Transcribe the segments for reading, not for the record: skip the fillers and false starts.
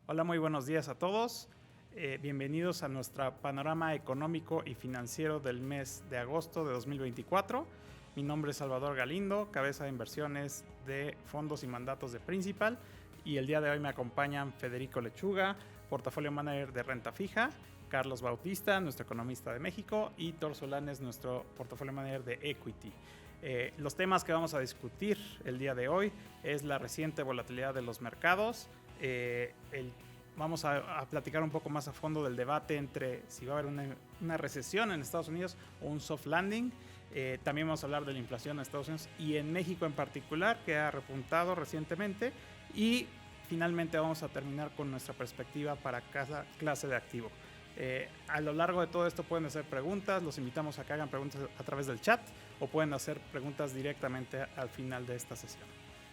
Hola, muy buenos días a todos. Bienvenidos a nuestro panorama económico y financiero del mes de agosto de 2024. Mi nombre es Salvador Galindo, cabeza de inversiones de fondos y mandatos de Principal. Y el día de hoy me acompañan Federico Lechuga, portafolio manager de renta fija, Carlos Bautista, nuestro economista de México, y Thor Solanes, nuestro portafolio manager de equity. Los temas que vamos a discutir el día de hoy es la reciente volatilidad de los mercados. Vamos a platicar un poco más a fondo del debate entre si va a haber una recesión en Estados Unidos o un soft landing. También vamos a hablar de la inflación en Estados Unidos y en México en particular, que ha repuntado recientemente. Y finalmente vamos a terminar con nuestra perspectiva para cada clase de activo. A lo largo de todo esto pueden hacer preguntas, los invitamos a que hagan preguntas a través del chat o pueden hacer preguntas directamente al final de esta sesión.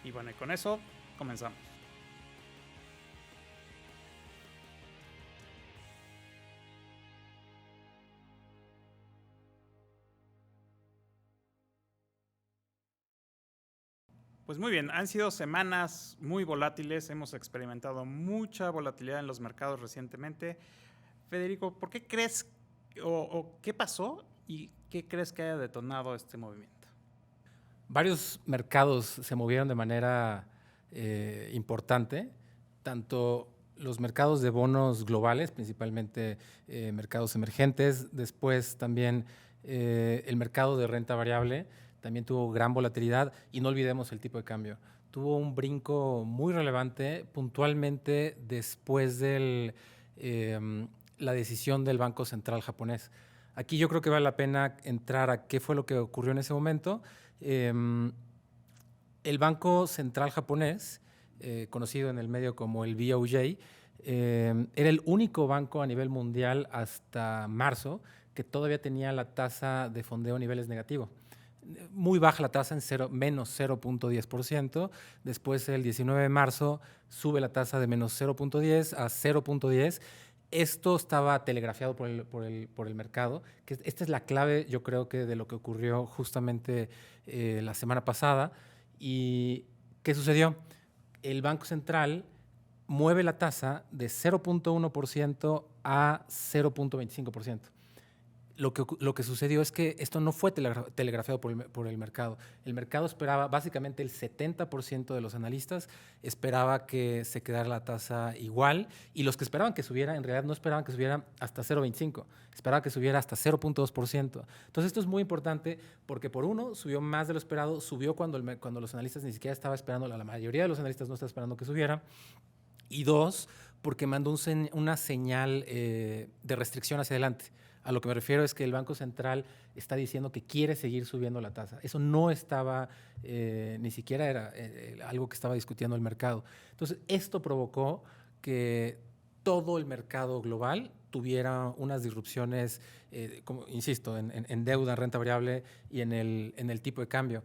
Y bueno, y con eso comenzamos. Pues muy bien, han sido semanas muy volátiles, hemos experimentado mucha volatilidad en los mercados recientemente. Federico, ¿por qué crees o qué pasó y qué crees que haya detonado este movimiento? Varios mercados se movieron de manera importante, tanto los mercados de bonos globales, principalmente mercados emergentes, después también el mercado de renta variable, también tuvo gran volatilidad y no olvidemos el tipo de cambio. Tuvo un brinco muy relevante puntualmente después de la decisión del Banco Central japonés. Aquí yo creo que vale la pena entrar a qué fue lo que ocurrió en ese momento. El Banco Central japonés, conocido en el medio como el BOJ, era el único banco a nivel mundial hasta marzo que todavía tenía la tasa de fondeo a niveles negativos. Muy baja la tasa, en menos 0.10%. Después, el 19 de marzo, sube la tasa de menos 0.10 a 0.10. Esto estaba telegrafiado por el mercado, que esta es la clave, yo creo, que de lo que ocurrió justamente la semana pasada. ¿Y qué sucedió? El Banco Central mueve la tasa de 0.1% a 0.25%. Lo que sucedió es que esto no fue telegrafiado por el mercado. El mercado esperaba, básicamente el 70% de los analistas esperaba que se quedara la tasa igual, y los que esperaban que subiera, en realidad no esperaban que subiera hasta 0.25, esperaban que subiera hasta 0.2%. Entonces esto es muy importante porque, por uno, subió más de lo esperado, subió cuando los analistas ni siquiera estaban esperando, la mayoría de los analistas no estaba esperando que subiera, y dos, porque mandó una señal de restricción hacia adelante. A lo que me refiero es que el Banco Central está diciendo que quiere seguir subiendo la tasa. Eso no estaba, ni siquiera era algo que estaba discutiendo el mercado. Entonces, esto provocó que todo el mercado global tuviera unas disrupciones, como insisto, en deuda, renta variable y en el tipo de cambio.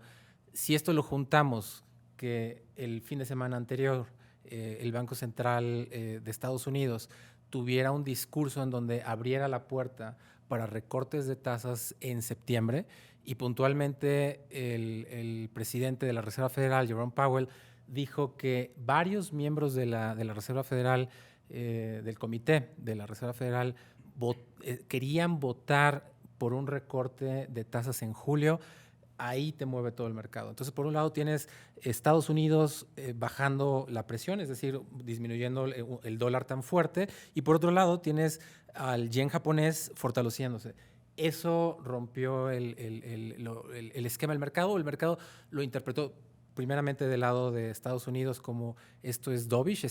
Si esto lo juntamos, que el fin de semana anterior el Banco Central de Estados Unidos tuviera un discurso en donde abriera la puerta para recortes de tasas en septiembre, y puntualmente el presidente de la Reserva Federal, Jerome Powell, dijo que varios miembros de la Reserva Federal, del comité de la Reserva Federal, querían votar por un recorte de tasas en julio. Ahí te mueve todo el mercado. Entonces, por un lado tienes Estados Unidos bajando la presión, es decir, disminuyendo el dólar tan fuerte, y por otro lado tienes al yen japonés fortaleciéndose. Eso rompió el esquema del mercado. El mercado lo interpretó primeramente del lado de Estados Unidos como esto es dovish,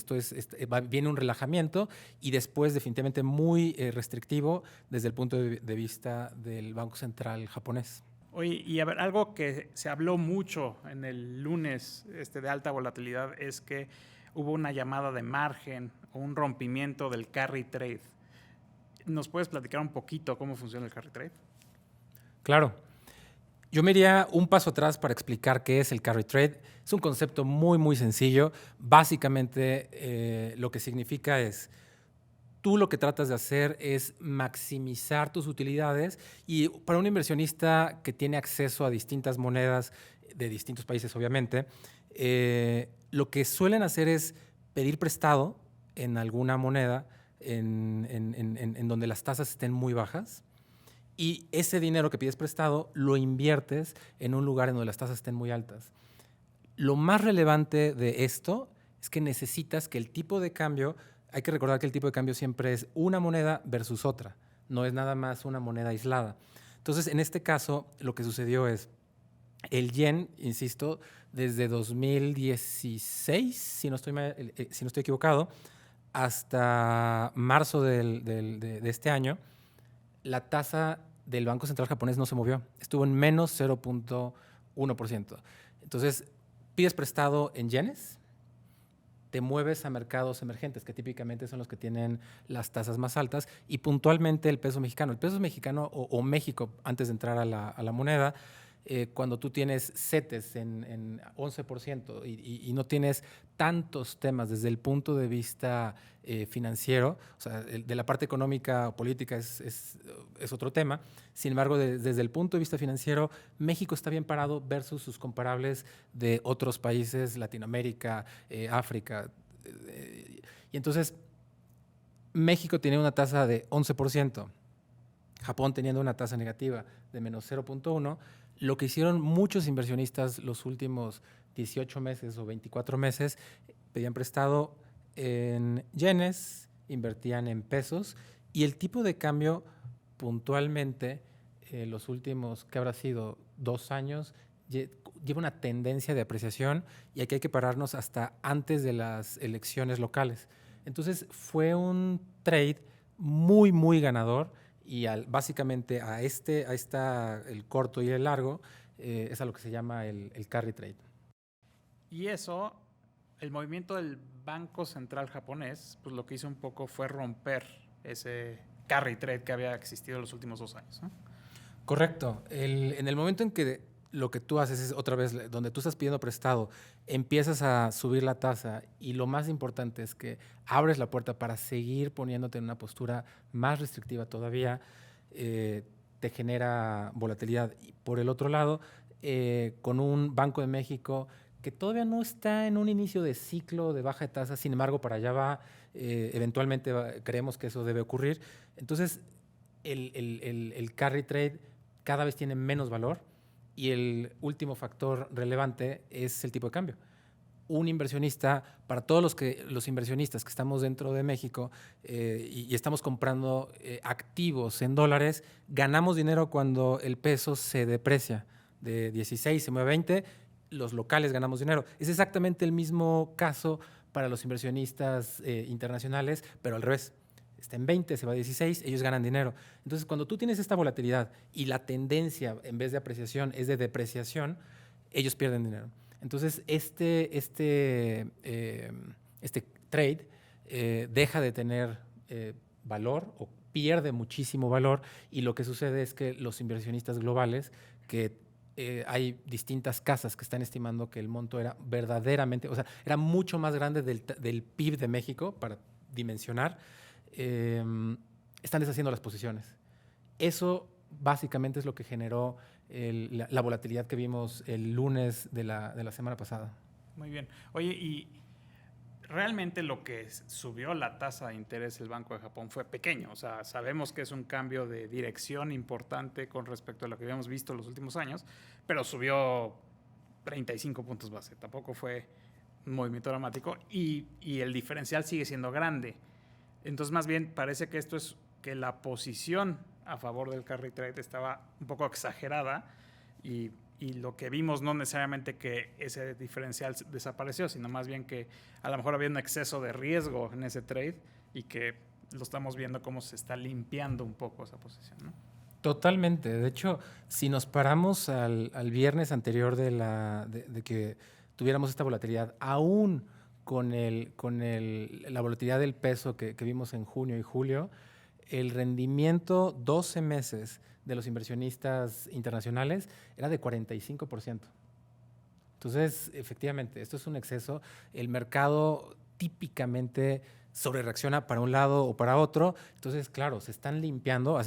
viene un relajamiento, y después definitivamente muy restrictivo desde el punto de vista del Banco Central japonés. Oye, y a ver, algo que se habló mucho en el lunes de alta volatilidad es que hubo una llamada de margen o un rompimiento del carry trade. ¿Nos puedes platicar un poquito cómo funciona el carry trade? Claro. Yo me iría un paso atrás para explicar qué es el carry trade. Es un concepto muy, muy sencillo. Básicamente, lo que significa es, tú lo que tratas de hacer es maximizar tus utilidades, y para un inversionista que tiene acceso a distintas monedas de distintos países, obviamente, lo que suelen hacer es pedir prestado en alguna moneda en donde las tasas estén muy bajas, y ese dinero que pides prestado lo inviertes en un lugar en donde las tasas estén muy altas. Lo más relevante de esto es que necesitas que el tipo de cambio, hay que recordar que el tipo de cambio siempre es una moneda versus otra, no es nada más una moneda aislada. Entonces, en este caso, lo que sucedió es, el yen, insisto, desde 2016, si no estoy equivocado, hasta marzo de este año, la tasa del Banco Central japonés no se movió. Estuvo en menos 0.1%. Entonces, pides prestado en yenes, te mueves a mercados emergentes, que típicamente son los que tienen las tasas más altas, y puntualmente el peso mexicano. El peso mexicano o México, antes de entrar a la moneda, cuando tú tienes CETES en 11% y no tienes tantos temas desde el punto de vista financiero, o sea, de la parte económica o política es otro tema. Sin embargo, desde el punto de vista financiero, México está bien parado versus sus comparables de otros países, Latinoamérica, África. Y entonces, México tiene una tasa de 11%, Japón teniendo una tasa negativa de menos 0.1%. Lo que hicieron muchos inversionistas los últimos 18 meses o 24 meses, pedían prestado en yenes, invertían en pesos, y el tipo de cambio puntualmente, los últimos, ¿qué habrá sido? 2 años, lleva una tendencia de apreciación, y aquí hay que pararnos hasta antes de las elecciones locales. Entonces fue un trade muy, muy ganador, y básicamente el corto y el largo, es a lo que se llama el carry trade. Y eso, el movimiento del Banco Central japonés, pues lo que hizo un poco fue romper ese carry trade que había existido en los últimos 2 años, ¿no? Correcto. En el momento en que lo que tú haces es otra vez, donde tú estás pidiendo prestado, empiezas a subir la tasa, y lo más importante es que abres la puerta para seguir poniéndote en una postura más restrictiva todavía, te genera volatilidad. Y por el otro lado, con un Banco de México que todavía no está en un inicio de ciclo de baja de tasa, sin embargo, para allá va, eventualmente creemos que eso debe ocurrir. Entonces, el carry trade cada vez tiene menos valor, y el último factor relevante es el tipo de cambio. Un inversionista, para todos los inversionistas que estamos dentro de México, y estamos comprando activos en dólares, ganamos dinero cuando el peso se deprecia de 16, se mueve a 20, los locales ganamos dinero. Es exactamente el mismo caso para los inversionistas internacionales, pero al revés. Está en 20, se va a 16, ellos ganan dinero. Entonces, cuando tú tienes esta volatilidad y la tendencia, en vez de apreciación, es de depreciación, ellos pierden dinero. Entonces, este trade deja de tener valor, o pierde muchísimo valor, y lo que sucede es que los inversionistas globales, que hay distintas casas que están estimando que el monto era verdaderamente, o sea, era mucho más grande del PIB de México, para dimensionar, están deshaciendo las posiciones. Eso básicamente es lo que generó la volatilidad que vimos el lunes de la semana pasada. Muy bien. Oye, y realmente lo que subió la tasa de interés del Banco de Japón fue pequeño. O sea, sabemos que es un cambio de dirección importante con respecto a lo que habíamos visto en los últimos años, pero subió 35 puntos base. Tampoco fue un movimiento dramático, y el diferencial sigue siendo grande. Entonces, más bien, parece que esto es que la posición a favor del carry trade estaba un poco exagerada, y lo que vimos no necesariamente que ese diferencial desapareció, sino más bien que a lo mejor había un exceso de riesgo en ese trade, y que lo estamos viendo cómo se está limpiando un poco esa posición, ¿no? Totalmente. De hecho, si nos paramos al viernes anterior de que tuviéramos esta volatilidad, aún con la volatilidad del peso que vimos en junio y julio, el rendimiento 12 meses de los inversionistas internacionales era de 45%. Entonces, efectivamente, esto es un exceso. El mercado típicamente sobre reacciona para un lado o para otro. Entonces, claro, se están limpiando,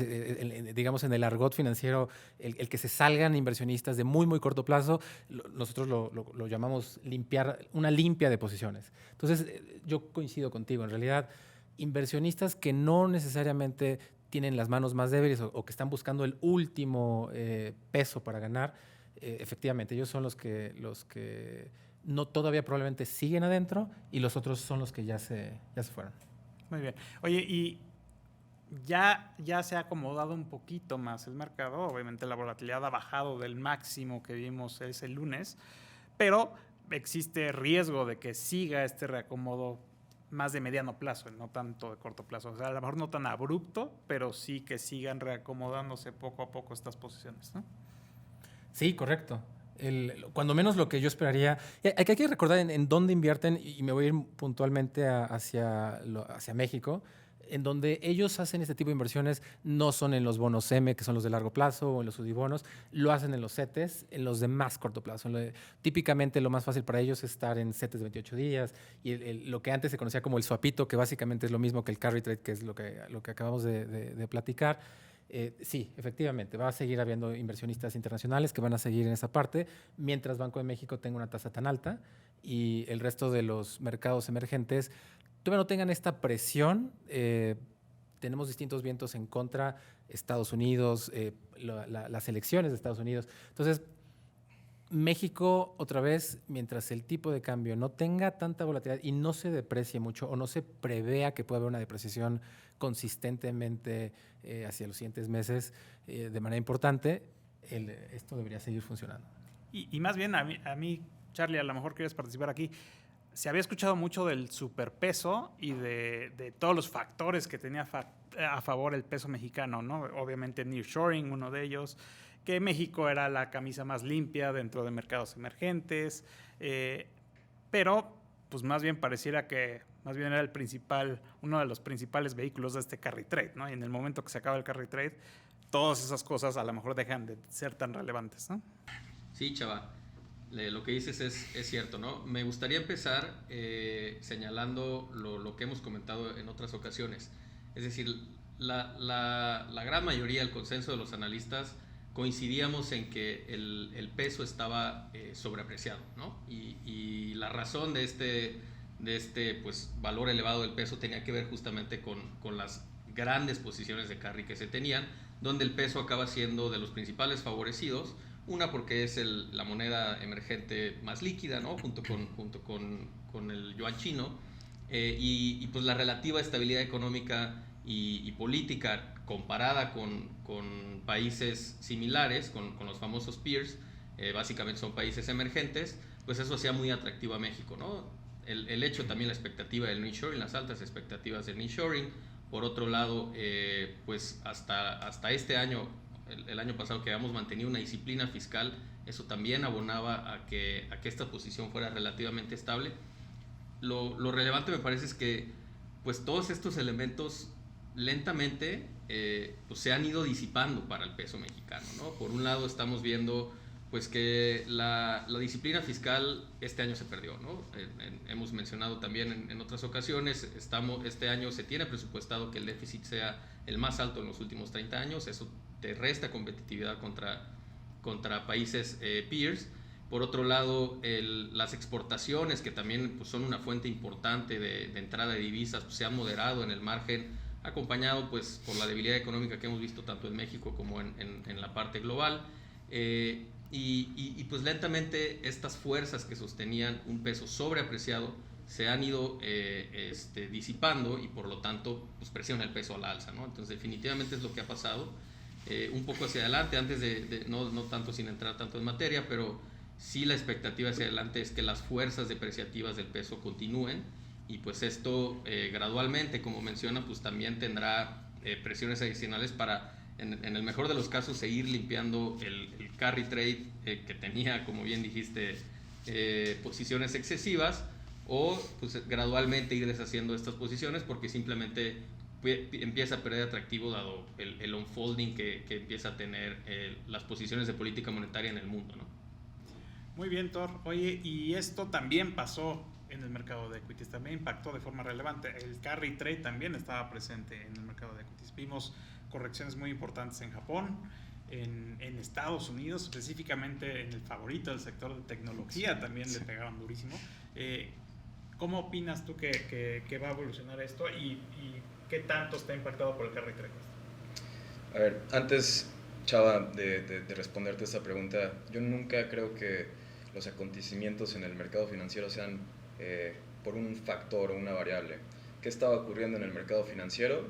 digamos en el argot financiero, el que se salgan inversionistas de muy, muy corto plazo, nosotros lo llamamos limpiar, una limpia de posiciones. Entonces, yo coincido contigo, en realidad, inversionistas que no necesariamente tienen las manos más débiles o que están buscando el último peso para ganar, efectivamente, ellos son los que no todavía probablemente siguen adentro y los otros son los que ya se fueron. Muy bien. Oye, y ya se ha acomodado un poquito más el mercado. Obviamente la volatilidad ha bajado del máximo que vimos ese lunes, pero existe riesgo de que siga este reacomodo más de mediano plazo, no tanto de corto plazo. O sea, a lo mejor no tan abrupto, pero sí que sigan reacomodándose poco a poco estas posiciones, ¿no? Sí, correcto. Cuando menos lo que yo esperaría. Hay que recordar en dónde invierten, y me voy a ir puntualmente hacia México, en donde ellos hacen este tipo de inversiones, no son en los bonos M, que son los de largo plazo, o en los UDIbonos, lo hacen en los CETES, en los de más corto plazo. Típicamente lo más fácil para ellos es estar en CETES de 28 días, y lo que antes se conocía como el swapito, que básicamente es lo mismo que el carry trade, que es lo que acabamos de platicar. Sí, efectivamente, va a seguir habiendo inversionistas internacionales que van a seguir en esa parte, mientras Banco de México tenga una tasa tan alta y el resto de los mercados emergentes todavía no tengan esta presión. Tenemos distintos vientos en contra, Estados Unidos, las elecciones de Estados Unidos. Entonces, México, otra vez, mientras el tipo de cambio no tenga tanta volatilidad y no se deprecie mucho o no se prevea que pueda haber una depreciación consistentemente hacia los siguientes meses de manera importante, esto debería seguir funcionando. Y más bien a mí, Charlie, a lo mejor quieres participar aquí. Se había escuchado mucho del superpeso y de todos los factores que tenía a favor el peso mexicano, ¿no? Obviamente nearshoring, uno de ellos, que México era la camisa más limpia dentro de mercados emergentes, pero pues más bien pareciera que más bien era uno de los principales vehículos de este carry trade, ¿no? Y en el momento que se acaba el carry trade, todas esas cosas a lo mejor dejan de ser tan relevantes, ¿no? Sí, Chava, lo que dices es cierto, ¿no? Me gustaría empezar señalando lo que hemos comentado en otras ocasiones. Es decir, la gran mayoría, el consenso de los analistas, coincidíamos en que el peso estaba sobreapreciado, ¿no? Y la razón de este pues, valor elevado del peso tenía que ver justamente con las grandes posiciones de carry que se tenían, donde el peso acaba siendo de los principales favorecidos. Una porque es la moneda emergente más líquida, ¿no? junto con el yuan chino, y pues la relativa estabilidad económica y política comparada con países similares, con los famosos peers, básicamente son países emergentes, pues eso hacía muy atractivo a México, ¿no? El hecho también, la expectativa del nearshoring, las altas expectativas del nearshoring. Por otro lado, pues hasta este año, el año pasado, que habíamos mantenido una disciplina fiscal, eso también abonaba a que esta posición fuera relativamente estable. Lo relevante me parece es que pues todos estos elementos lentamente pues se han ido disipando para el peso mexicano, ¿no? Por un lado estamos viendo pues que la disciplina fiscal este año se perdió, ¿no? Hemos mencionado también en otras ocasiones, este año se tiene presupuestado que el déficit sea el más alto en los últimos 30 años, eso te resta competitividad contra países peers. Por otro lado, las exportaciones, que también pues, son una fuente importante de entrada de divisas, pues, se han moderado en el margen, acompañado pues, por la debilidad económica que hemos visto tanto en México como en la parte global. Y pues lentamente estas fuerzas que sostenían un peso sobreapreciado se han ido disipando y por lo tanto pues presiona el peso a la alza, ¿no? Entonces definitivamente es lo que ha pasado. Un poco hacia adelante, antes no tanto sin entrar tanto en materia, pero sí la expectativa hacia adelante es que las fuerzas depreciativas del peso continúen y pues esto gradualmente, como menciona, pues también tendrá presiones adicionales para en el mejor de los casos seguir limpiando el carry trade que tenía, como bien dijiste, posiciones excesivas, o pues gradualmente ir deshaciendo estas posiciones porque simplemente empieza a perder atractivo dado el unfolding que empieza a tener las posiciones de política monetaria en el mundo, ¿no? Muy bien, Thor. Oye, y esto también pasó en el mercado de equities, también impactó de forma relevante. El carry trade también estaba presente en el mercado de equities. Vimos correcciones muy importantes en Japón, en Estados Unidos, específicamente en el favorito del sector de tecnología, también le pegaron durísimo. ¿Cómo opinas tú que va a evolucionar esto y qué tanto está impactado por el carry trade? A ver, antes, Chava, de responderte esta pregunta, yo nunca creo que los acontecimientos en el mercado financiero sean por un factor o una variable. ¿Qué estaba ocurriendo en el mercado financiero?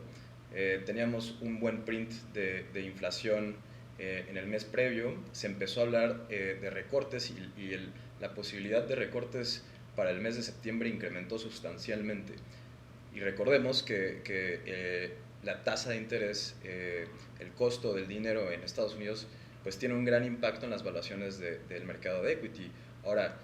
Teníamos un buen print de inflación en el mes previo, se empezó a hablar de recortes y la posibilidad de recortes para el mes de septiembre incrementó sustancialmente. Y recordemos que la tasa de interés, el costo del dinero en Estados Unidos, pues tiene un gran impacto en las valuaciones del mercado de equity. Ahora,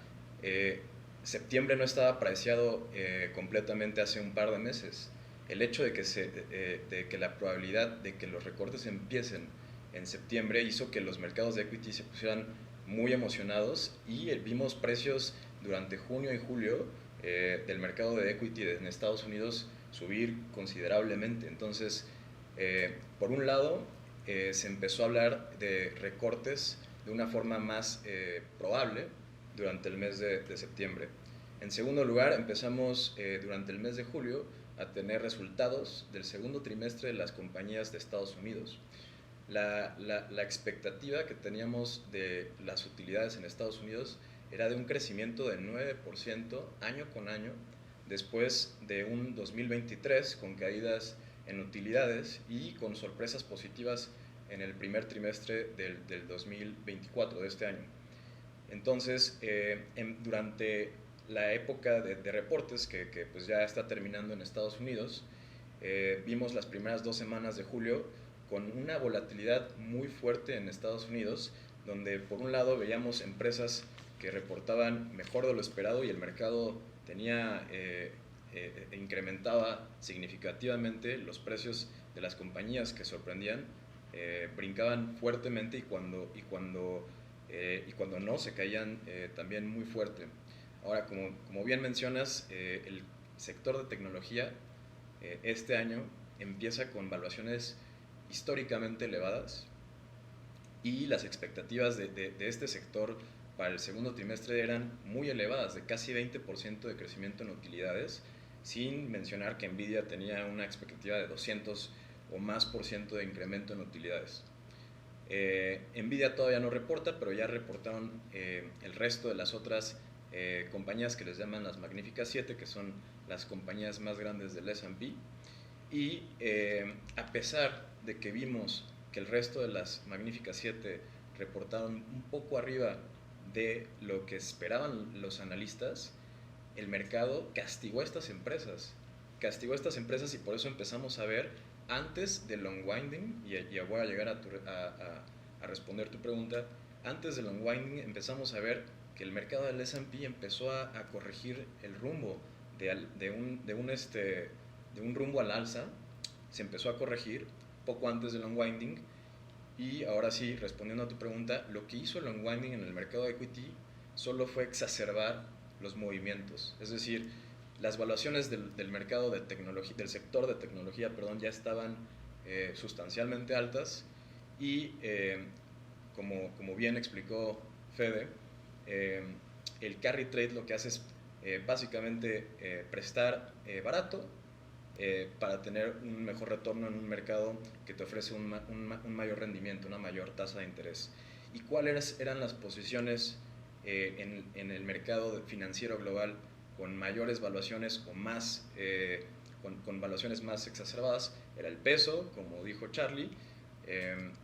septiembre no estaba apreciado completamente hace un par de meses. El hecho de que la probabilidad de que los recortes empiecen en septiembre hizo que los mercados de equity se pusieran muy emocionados y vimos precios durante junio y julio del mercado de equity en Estados Unidos subir considerablemente. Entonces, por un lado, se empezó a hablar de recortes de una forma más probable durante el mes de septiembre. En segundo lugar, empezamos durante el mes de julio a tener resultados del segundo trimestre de las compañías de Estados Unidos. La expectativa que teníamos de las utilidades en Estados Unidos era de un crecimiento de 9% año con año, después de un 2023 con caídas en utilidades y con sorpresas positivas en el primer trimestre del 2024 de este año. Entonces, durante la época de reportes que pues ya está terminando en Estados Unidos, vimos las primeras 2 semanas de julio con una volatilidad muy fuerte en Estados Unidos, donde por un lado veíamos empresas que reportaban mejor de lo esperado y el mercado tenía incrementaba significativamente los precios de las compañías que sorprendían, brincaban fuertemente y cuando no se caían también muy fuerte. Ahora, como bien mencionas, el sector de tecnología este año empieza con valuaciones históricamente elevadas y las expectativas de este sector para el segundo trimestre eran muy elevadas, de casi 20% de crecimiento en utilidades, sin mencionar que Nvidia tenía una expectativa de 200 o más por ciento de incremento en utilidades. Nvidia todavía no reporta, pero ya reportaron el resto de las otras compañías que les llaman las Magníficas 7, que son las compañías más grandes del S&P. Y a pesar de que vimos que el resto de las Magníficas 7 reportaron un poco arriba de lo que esperaban los analistas, el mercado castigó a estas empresas. Y por eso empezamos a ver, antes del unwinding, y ya voy a llegar a responder tu pregunta, antes del unwinding empezamos a ver que el mercado del S&P empezó a corregir el rumbo de un rumbo al alza, se empezó a corregir poco antes del unwinding. Y ahora sí, respondiendo a tu pregunta, lo que hizo el unwinding en el mercado de equity solo fue exacerbar los movimientos. Es decir, las valuaciones del mercado de tecnología, del sector de tecnología, ya estaban sustancialmente altas y como bien explicó Fede, el carry trade lo que hace es básicamente prestar barato para tener un mejor retorno en un mercado que te ofrece un mayor rendimiento, una mayor tasa de interés. ¿Y cuáles eran las posiciones en el mercado financiero global con mayores valuaciones o más, con valuaciones más exacerbadas? Era el peso, como dijo Charlie,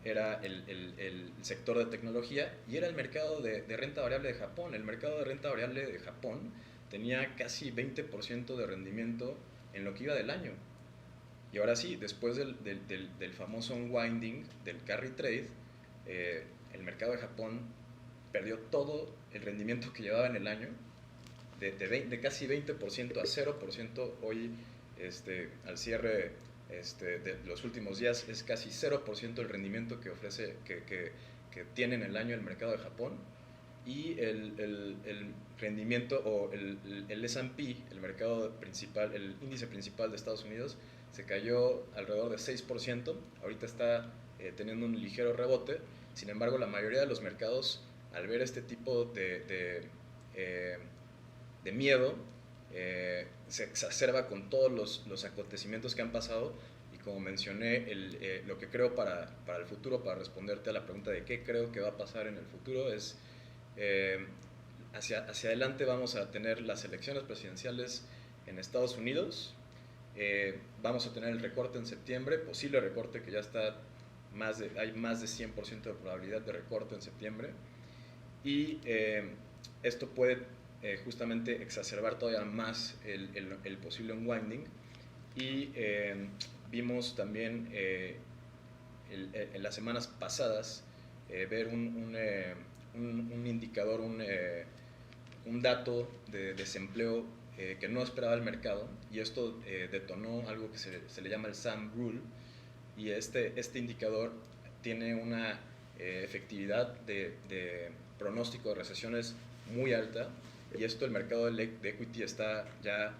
era el sector de tecnología y era el mercado de renta variable de Japón. El mercado de renta variable de Japón tenía casi 20% de rendimiento en lo que iba del año. Y ahora sí, después del famoso unwinding del carry trade, el mercado de Japón perdió todo el rendimiento que llevaba en el año, de casi 20% a 0%. Hoy, al cierre de los últimos días, es casi 0% el rendimiento que ofrece, que tiene en el año el mercado de Japón. y el rendimiento o el S&P, el mercado principal, el índice principal de Estados Unidos, se cayó alrededor de 6%, ahorita está teniendo un ligero rebote. Sin embargo, la mayoría de los mercados, al ver este tipo de miedo, se exacerba con todos los acontecimientos que han pasado. Y como mencioné, lo que creo para el futuro, para responderte a la pregunta de qué creo que va a pasar en el futuro, es hacia adelante vamos a tener las elecciones presidenciales en Estados Unidos. Vamos a tener el recorte en septiembre, posible recorte que ya está, hay más de 100% de probabilidad de recorte en septiembre. Y esto puede justamente exacerbar todavía más el posible unwinding. Y vimos también en las semanas pasadas ver un indicador, un dato de desempleo que no esperaba el mercado, y esto detonó algo que se le llama el SAM Rule, y este indicador tiene una efectividad de pronóstico de recesiones muy alta, y esto el mercado de equity está ya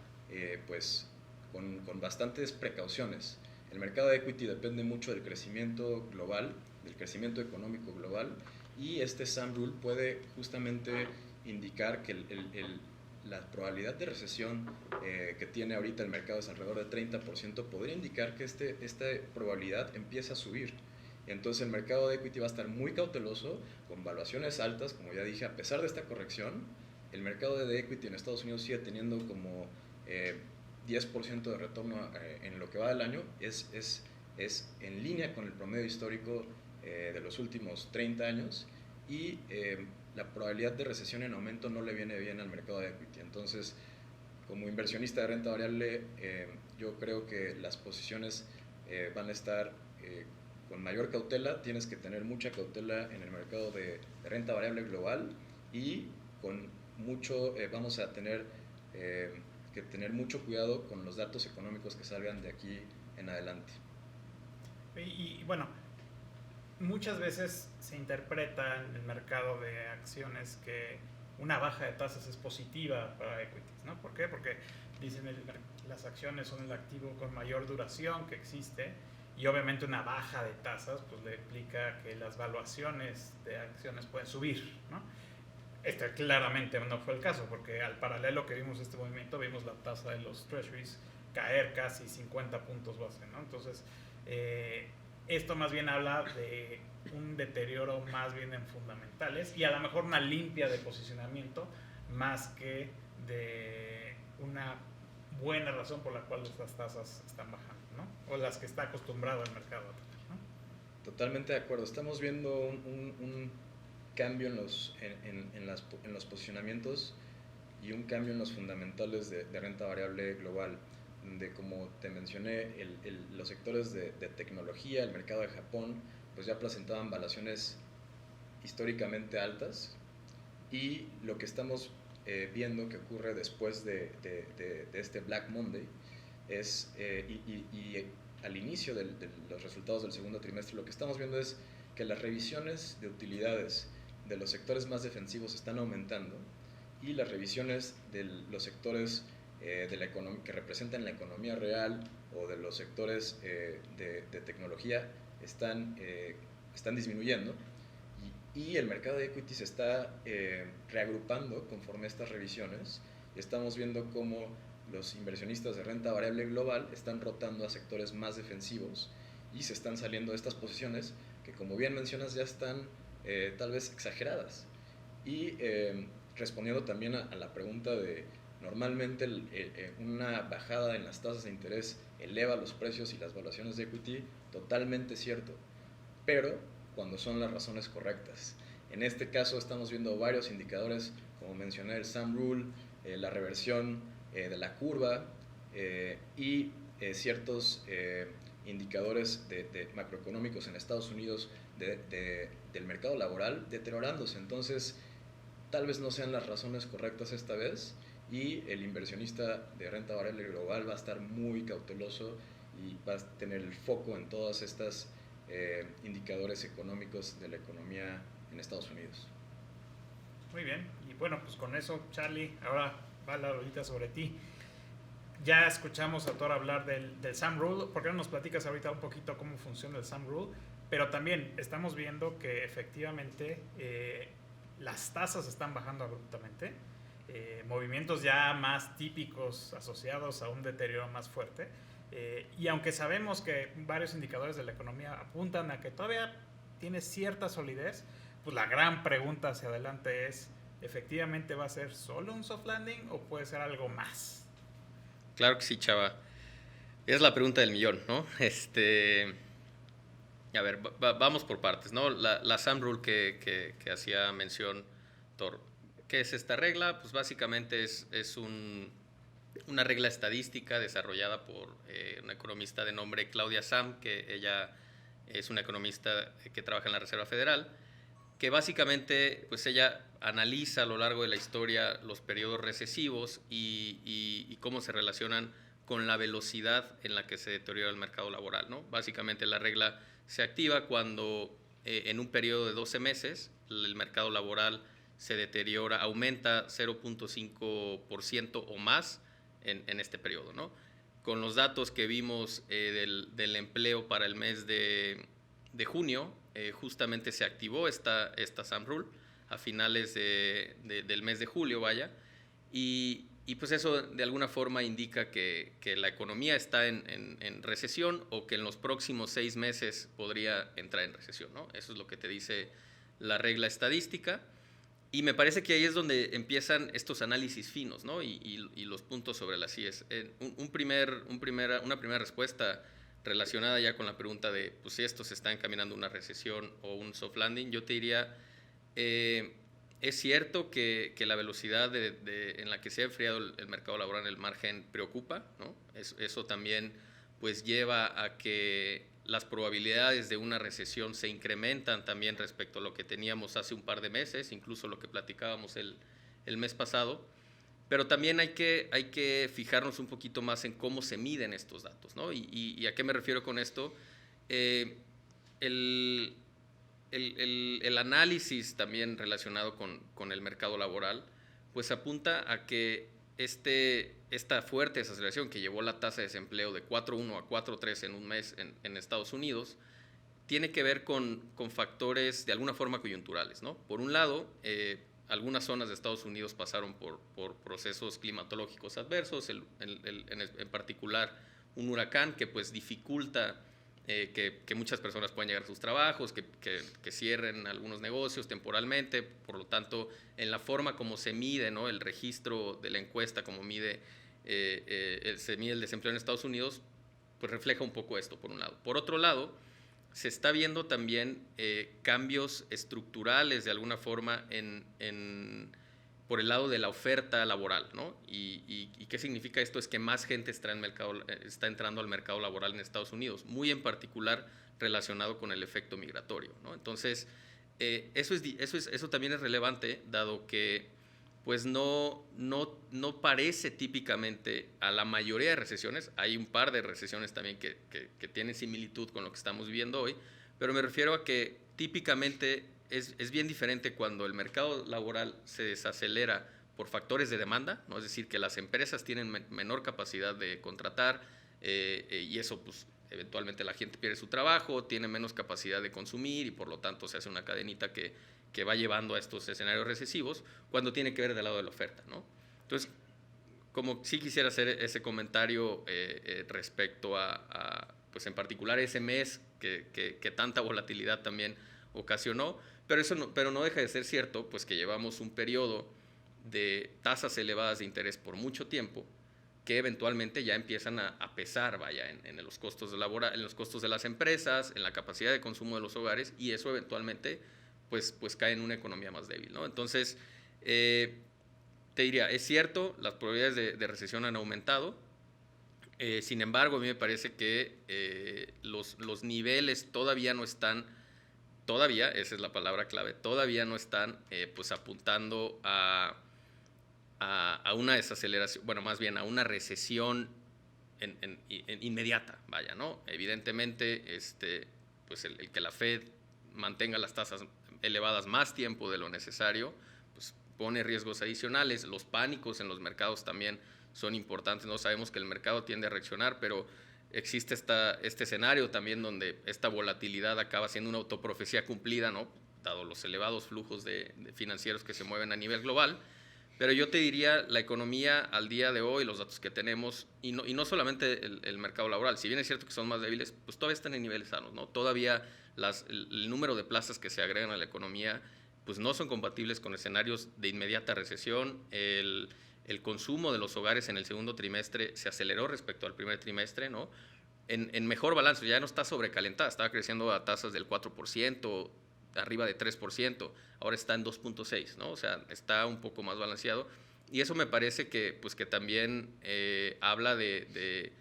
pues con bastantes precauciones. El mercado de equity depende mucho del crecimiento global, del crecimiento económico global, y este SAM Rule puede justamente indicar que la probabilidad de recesión que tiene ahorita el mercado es alrededor de 30%, podría indicar que esta probabilidad empieza a subir. Entonces el mercado de equity va a estar muy cauteloso, con valuaciones altas, como ya dije. A pesar de esta corrección, el mercado de equity en Estados Unidos sigue teniendo como 10% de retorno en lo que va del año. Es en línea con el promedio histórico de los últimos 30 años, y la probabilidad de recesión en aumento no le viene bien al mercado de equity. Entonces, como inversionista de renta variable, yo creo que las posiciones van a estar con mayor cautela. Tienes que tener mucha cautela en el mercado de renta variable global, y con mucho vamos a tener que tener mucho cuidado con los datos económicos que salgan de aquí en adelante. Y bueno, muchas veces se interpreta en el mercado de acciones que una baja de tasas es positiva para equities, ¿no? ¿Por qué? Porque dicen las acciones son el activo con mayor duración que existe, y obviamente una baja de tasas pues le implica que las valuaciones de acciones pueden subir, ¿no? Este claramente no fue el caso, porque al paralelo que vimos este movimiento, vimos la tasa de los treasuries caer casi 50 puntos base, ¿no? Entonces, esto más bien habla de un deterioro más bien en fundamentales, y a lo mejor una limpia de posicionamiento más que de una buena razón por la cual estas tasas están bajando, ¿no? O las que está acostumbrado el mercado a tener, ¿no? Totalmente de acuerdo. Estamos viendo un cambio en los posicionamientos, y un cambio en los fundamentales de renta variable global, donde, como te mencioné, los sectores de tecnología, el mercado de Japón, pues ya presentaban valuaciones históricamente altas, y lo que estamos viendo que ocurre después de este Black Monday es, y al inicio de los resultados del segundo trimestre, lo que estamos viendo es que las revisiones de utilidades de los sectores más defensivos están aumentando, y las revisiones de los sectores de la que representan la economía real, o de los sectores de tecnología están disminuyendo, y el mercado de equity se está reagrupando conforme a estas revisiones. Estamos viendo cómo los inversionistas de renta variable global están rotando a sectores más defensivos, y se están saliendo de estas posiciones que, como bien mencionas, ya están tal vez exageradas. Y respondiendo también a la pregunta de, normalmente una bajada en las tasas de interés eleva los precios y las valuaciones de equity, totalmente cierto, pero cuando son las razones correctas. En este caso estamos viendo varios indicadores, como mencioné, el SAM Rule, la reversión de la curva, y ciertos indicadores de macroeconómicos en Estados Unidos del mercado laboral deteriorándose. Entonces, tal vez no sean las razones correctas esta vez, y el inversionista de renta variable global va a estar muy cauteloso, y va a tener el foco en todas estas indicadores económicos de la economía en Estados Unidos. Muy bien. Y bueno, pues con eso, Charlie, ahora va la rolita sobre ti. Ya escuchamos a Thor hablar del SAM Rule. ¿Por qué no nos platicas ahorita un poquito cómo funciona el SAM Rule? Pero también estamos viendo que efectivamente las tasas están bajando abruptamente. Movimientos ya más típicos asociados a un deterioro más fuerte. Y aunque sabemos que varios indicadores de la economía apuntan a que todavía tiene cierta solidez, pues la gran pregunta hacia adelante es, ¿efectivamente va a ser solo un soft landing o puede ser algo más? Claro que sí, chava. Es la pregunta del millón, ¿no? A ver, vamos por partes, ¿no? La SAM Rule que hacía mención Thor. ¿Qué es esta regla? Pues básicamente es una regla estadística desarrollada por una economista de nombre Claudia Sam, que ella es una economista que trabaja en la Reserva Federal, que básicamente pues ella analiza a lo largo de la historia los periodos recesivos y cómo se relacionan con la velocidad en la que se deteriora el mercado laboral, ¿no? Básicamente la regla se activa cuando en un periodo de 12 meses el mercado laboral se deteriora, aumenta 0.5% o más en este periodo, ¿no? Con los datos que vimos del empleo para el mes de junio, justamente se activó esta SAM Rule a finales del mes de julio, vaya, y pues eso de alguna forma indica que la economía está en recesión o que en los próximos 6 meses podría entrar en recesión, ¿no? Eso es lo que te dice la regla estadística. Y me parece que ahí es donde empiezan estos análisis finos, ¿no? Y los puntos sobre las IES. Una primera respuesta relacionada ya con la pregunta de pues, si esto se está encaminando a una recesión o un soft landing, yo te diría, es cierto que la velocidad en la que se ha enfriado el mercado laboral en el margen preocupa, ¿no? Eso también pues, lleva a que las probabilidades de una recesión se incrementan también respecto a lo que teníamos hace un par de meses, incluso lo que platicábamos el mes pasado, pero también hay que fijarnos un poquito más en cómo se miden estos datos, ¿no? ¿Y a qué me refiero con esto? El análisis también relacionado con el mercado laboral, pues apunta a que esta fuerte desaceleración que llevó la tasa de desempleo de 4.1 a 4.3 en un mes en Estados Unidos, tiene que ver con factores de alguna forma coyunturales, ¿no? Por un lado, algunas zonas de Estados Unidos pasaron por procesos climatológicos adversos, en particular un huracán que pues dificulta que muchas personas puedan llegar a sus trabajos, que cierren algunos negocios temporalmente. Por lo tanto, en la forma como se mide, ¿no? El registro de la encuesta, como se mide el desempleo en Estados Unidos, pues refleja un poco esto, por un lado. Por otro lado, se está viendo también cambios estructurales de alguna forma por el lado de la oferta laboral, ¿no? ¿Y qué significa esto? Es que más gente está entrando al mercado laboral en Estados Unidos, muy en particular relacionado con el efecto migratorio, ¿no? Entonces, eso también es relevante, dado que pues no parece típicamente a la mayoría de recesiones. Hay un par de recesiones también que tienen similitud con lo que estamos viviendo hoy, pero me refiero a que típicamente es bien diferente cuando el mercado laboral se desacelera por factores de demanda, ¿no? Es decir, que las empresas tienen menor capacidad de contratar y eso pues eventualmente la gente pierde su trabajo, tiene menos capacidad de consumir y por lo tanto se hace una cadenita que va llevando a estos escenarios recesivos, cuando tiene que ver del lado de la oferta, ¿no? Entonces, como sí quisiera hacer ese comentario respecto a, pues en particular ese mes que tanta volatilidad también ocasionó, pero no deja de ser cierto, pues que llevamos un periodo de tasas elevadas de interés por mucho tiempo, que eventualmente ya empiezan a pesar, vaya, en los costos en los costos de las empresas, en la capacidad de consumo de los hogares, y eso eventualmente pues cae en una economía más débil, ¿no? Entonces, te diría, es cierto, las probabilidades de recesión han aumentado, sin embargo, a mí me parece que los niveles todavía no están, esa es la palabra clave, todavía no están pues apuntando a una desaceleración, bueno, más bien a una recesión inmediata, vaya, ¿no? Evidentemente, pues el que la Fed mantenga las tasas elevadas más tiempo de lo necesario, pues pone riesgos adicionales. Los pánicos en los mercados también son importantes, ¿no? Sabemos que el mercado tiende a reaccionar, pero existe este escenario también donde esta volatilidad acaba siendo una autoprofecía cumplida, ¿no? Dado los elevados flujos de financieros que se mueven a nivel global. Pero yo te diría, la economía al día de hoy, los datos que tenemos, y no solamente el mercado laboral, si bien es cierto que son más débiles, pues todavía están en niveles sanos, ¿no? Todavía el número de plazas que se agregan a la economía pues no son compatibles con escenarios de inmediata recesión. El consumo de los hogares en el segundo trimestre se aceleró respecto al primer trimestre, ¿no? En mejor balance, ya no está sobrecalentada, estaba creciendo a tasas del 4%, arriba de 3%, ahora está en 2.6%, ¿no? O sea, está un poco más balanceado, y eso me parece que, pues, que también habla de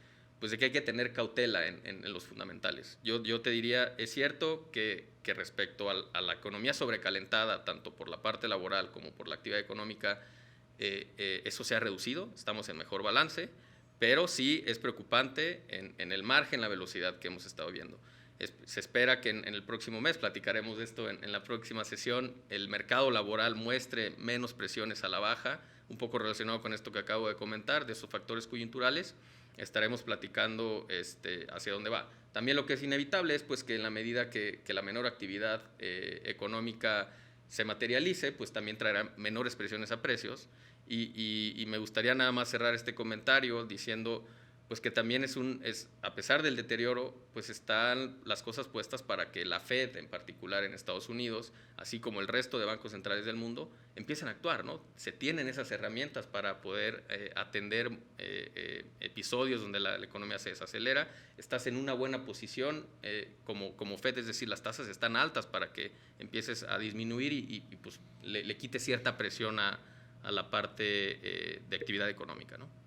que hay que tener cautela en los fundamentales. Yo te diría, es cierto que respecto a la economía sobrecalentada, tanto por la parte laboral como por la actividad económica, eso se ha reducido, estamos en mejor balance, pero sí es preocupante en el margen la velocidad que hemos estado viendo. Se espera que en el próximo mes, platicaremos de esto en la próxima sesión, el mercado laboral muestre menos presiones a la baja, un poco relacionado con esto que acabo de comentar, de esos factores coyunturales. Estaremos platicando hacia dónde va. También lo que es inevitable es pues, que en la medida que la menor actividad económica se materialice, pues también traerá menores presiones a precios, y me gustaría nada más cerrar este comentario diciendo pues que también a pesar del deterioro, pues están las cosas puestas para que la Fed, en particular en Estados Unidos, así como el resto de bancos centrales del mundo, empiecen a actuar, ¿no? Se tienen esas herramientas para poder atender episodios donde la economía se desacelera. Estás en una buena posición como Fed, es decir, las tasas están altas para que empieces a disminuir y pues le quites cierta presión a la parte de actividad económica, ¿no?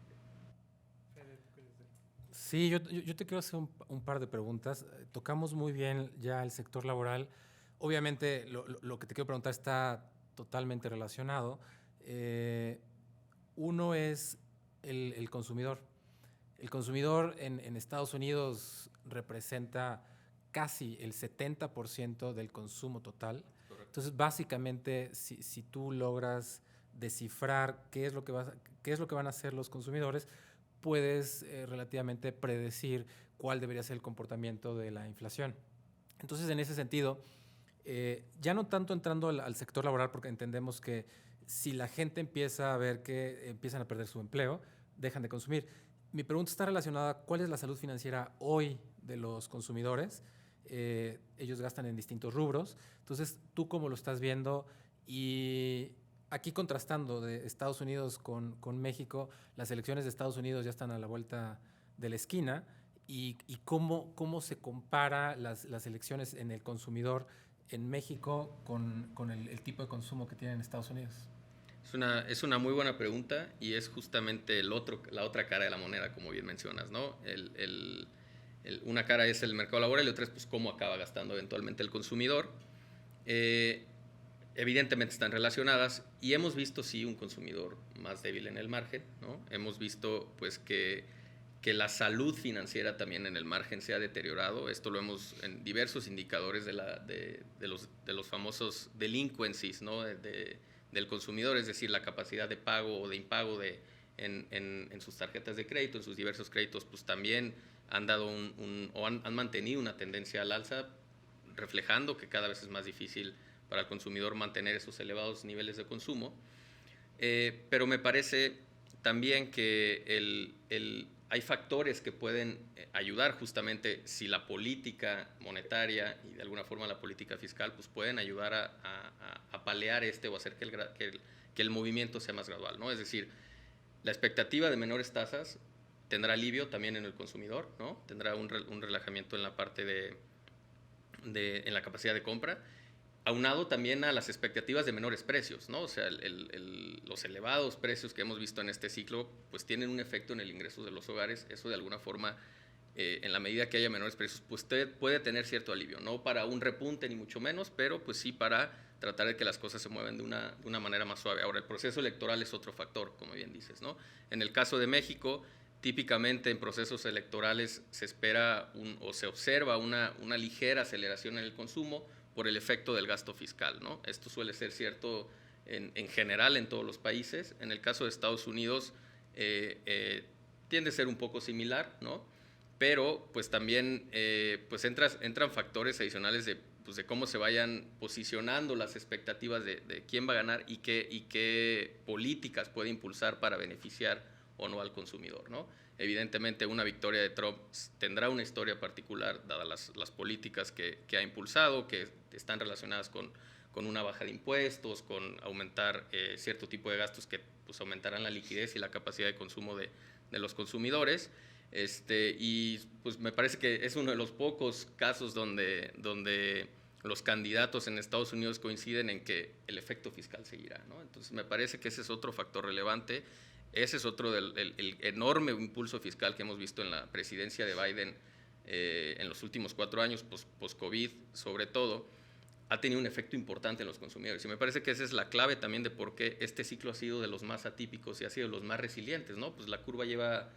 Sí, yo te quiero hacer un par de preguntas. Tocamos muy bien ya el sector laboral. Obviamente, lo que te quiero preguntar está totalmente relacionado. Uno es el consumidor. El consumidor en Estados Unidos representa casi el 70% del consumo total. Correcto. Entonces, básicamente, si tú logras descifrar qué es lo que van a hacer los consumidores, puedes relativamente predecir cuál debería ser el comportamiento de la inflación. Entonces, en ese sentido, ya no tanto entrando al sector laboral, porque entendemos que si la gente empieza a ver que empiezan a perder su empleo, dejan de consumir. Mi pregunta está relacionada a cuál es la salud financiera hoy de los consumidores. Ellos gastan en distintos rubros. Entonces, ¿tú cómo lo estás viendo? Y aquí contrastando de Estados Unidos con México, las elecciones de Estados Unidos ya están a la vuelta de la esquina, y cómo se compara las elecciones en el consumidor en México con el tipo de consumo que tienen en Estados Unidos. Es una muy buena pregunta, y es justamente la otra cara de la moneda, como bien mencionas, ¿no? Una cara es el mercado laboral y otra es pues, cómo acaba gastando eventualmente el consumidor. Evidentemente están relacionadas, y hemos visto sí un consumidor más débil en el margen, ¿no? Hemos visto pues que la salud financiera también en el margen se ha deteriorado. Esto lo vemos en diversos indicadores de los famosos delinquencies, ¿no? Del consumidor, es decir, la capacidad de pago o de impago en sus tarjetas de crédito, en sus diversos créditos, pues también han dado han mantenido una tendencia al alza, reflejando que cada vez es más difícil para el consumidor mantener esos elevados niveles de consumo. Pero me parece también que hay factores que pueden ayudar justamente si la política monetaria y de alguna forma la política fiscal pues pueden ayudar a paliar o hacer que el movimiento sea más gradual, ¿no? Es decir, la expectativa de menores tasas tendrá alivio también en el consumidor, ¿no? Tendrá un relajamiento en la parte en la capacidad de compra, aunado también a las expectativas de menores precios, ¿no? O sea, los elevados precios que hemos visto en este ciclo pues tienen un efecto en el ingreso de los hogares. Eso de alguna forma, en la medida que haya menores precios, pues puede tener cierto alivio, no para un repunte ni mucho menos, pero pues sí para tratar de que las cosas se muevan de una manera más suave. Ahora, el proceso electoral es otro factor, como bien dices, ¿no? En el caso de México, típicamente en procesos electorales se espera o se observa una ligera aceleración en el consumo por el efecto del gasto fiscal, ¿no? Esto suele ser cierto en general en todos los países. En el caso de Estados Unidos tiende a ser un poco similar, ¿no? Pero pues también pues entran factores adicionales de cómo se vayan posicionando las expectativas de quién va a ganar y qué políticas puede impulsar para beneficiar o no al consumidor, ¿no? Evidentemente una victoria de Trump tendrá una historia particular dadas las políticas que ha impulsado, que están relacionadas con una baja de impuestos, con aumentar cierto tipo de gastos que pues aumentarán la liquidez y la capacidad de consumo de los consumidores. Y pues me parece que es uno de los pocos casos donde los candidatos en Estados Unidos coinciden en que el efecto fiscal seguirá, ¿no? Entonces me parece que ese es otro factor relevante. Ese es otro el enorme impulso fiscal que hemos visto en la presidencia de Biden en los últimos 4 años, post-COVID sobre todo, ha tenido un efecto importante en los consumidores. Y me parece que esa es la clave también de por qué este ciclo ha sido de los más atípicos y ha sido de los más resilientes, ¿no? Pues la curva lleva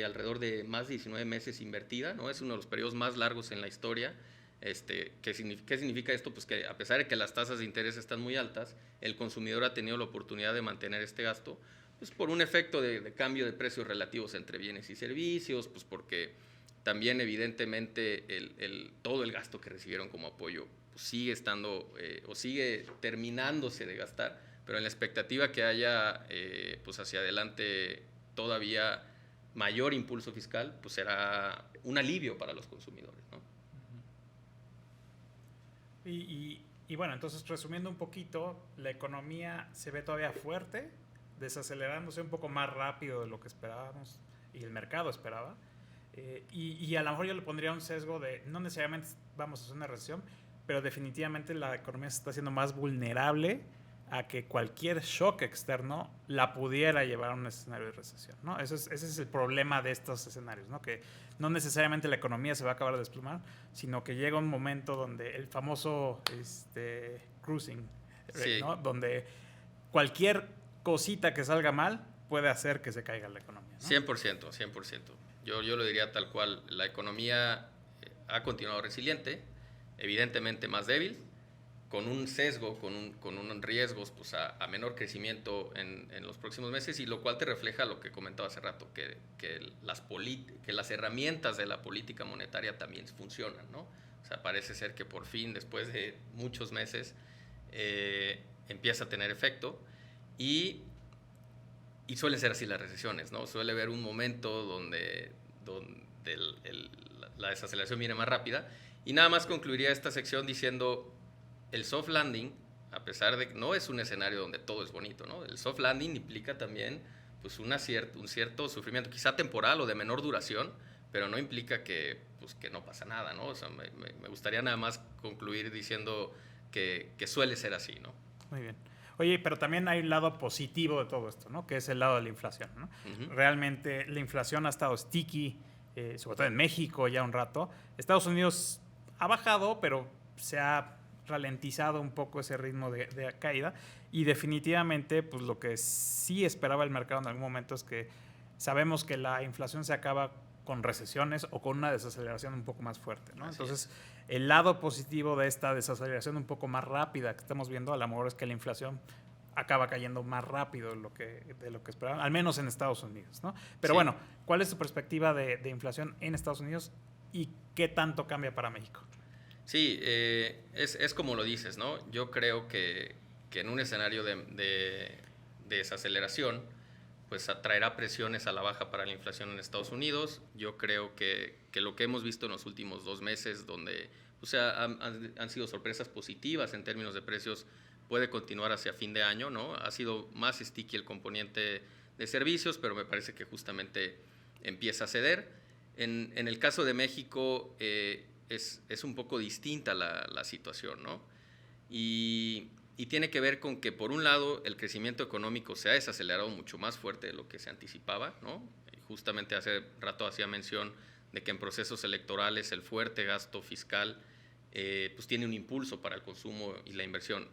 alrededor de más de 19 meses invertida, ¿no? Es uno de los periodos más largos en la historia. ¿Qué significa esto? Pues que a pesar de que las tasas de interés están muy altas, el consumidor ha tenido la oportunidad de mantener este gasto, pues por un efecto de cambio de precios relativos entre bienes y servicios, pues porque también evidentemente todo el gasto que recibieron como apoyo pues sigue estando o sigue terminándose de gastar, pero en la expectativa que haya pues hacia adelante todavía mayor impulso fiscal, pues será un alivio para los consumidores, ¿no? Y bueno, entonces resumiendo un poquito, la economía se ve todavía fuerte, desacelerándose un poco más rápido de lo que esperábamos y el mercado esperaba. Y a lo mejor yo le pondría un sesgo de no necesariamente vamos a hacer una recesión, pero definitivamente la economía se está haciendo más vulnerable a que cualquier shock externo la pudiera llevar a un escenario de recesión, ¿no? Ese es el problema de estos escenarios, ¿no? Que no necesariamente la economía se va a acabar de desplomar, sino que llega un momento donde el famoso cruising, sí, ¿no? Donde cualquier cosita que salga mal puede hacer que se caiga la economía, ¿no? 100%. Yo lo diría tal cual. La economía ha continuado resiliente, evidentemente más débil, con un sesgo, con un riesgos pues a menor crecimiento en los próximos meses, y lo cual te refleja lo que comentaba hace rato, que las herramientas de la política monetaria también funcionan, ¿no? O sea, parece ser que por fin, después de muchos meses, empieza a tener efecto, y suelen ser así las recesiones, ¿no? Suele haber un momento donde la desaceleración viene más rápida. Y nada más concluiría esta sección diciendo: el soft landing, a pesar de que no es un escenario donde todo es bonito, ¿no? El soft landing implica también pues, un cierto sufrimiento, quizá temporal o de menor duración, pero no implica que no pasa nada, ¿no? O sea, me gustaría nada más concluir diciendo que suele ser así, ¿no? Muy bien. Oye, pero también hay un lado positivo de todo esto, ¿no? Que es el lado de la inflación, ¿no? Uh-huh. Realmente la inflación ha estado sticky, sobre todo en México ya un rato. Estados Unidos ha bajado, pero se ha ralentizado un poco ese ritmo de caída, y definitivamente pues lo que sí esperaba el mercado en algún momento es que sabemos que la inflación se acaba con recesiones o con una desaceleración un poco más fuerte, ¿no? Entonces, el lado positivo de esta desaceleración un poco más rápida que estamos viendo a lo mejor es que la inflación acaba cayendo más rápido de lo que esperaban, al menos en Estados Unidos, ¿no? Pero bueno, ¿cuál es tu perspectiva de inflación en Estados Unidos y qué tanto cambia para México? Sí, es como lo dices, ¿no? Yo creo que en un escenario de desaceleración, pues atraerá presiones a la baja para la inflación en Estados Unidos. Yo creo que lo que hemos visto en los últimos 2 meses, donde han sido sorpresas positivas en términos de precios, puede continuar hacia fin de año, ¿no? Ha sido más sticky el componente de servicios, pero me parece que justamente empieza a ceder. En el caso de México, es un poco distinta la situación, ¿no? Y tiene que ver con que, por un lado, el crecimiento económico se ha desacelerado mucho más fuerte de lo que se anticipaba, ¿no? Y justamente hace rato hacía mención de que en procesos electorales el fuerte gasto fiscal pues tiene un impulso para el consumo y la inversión.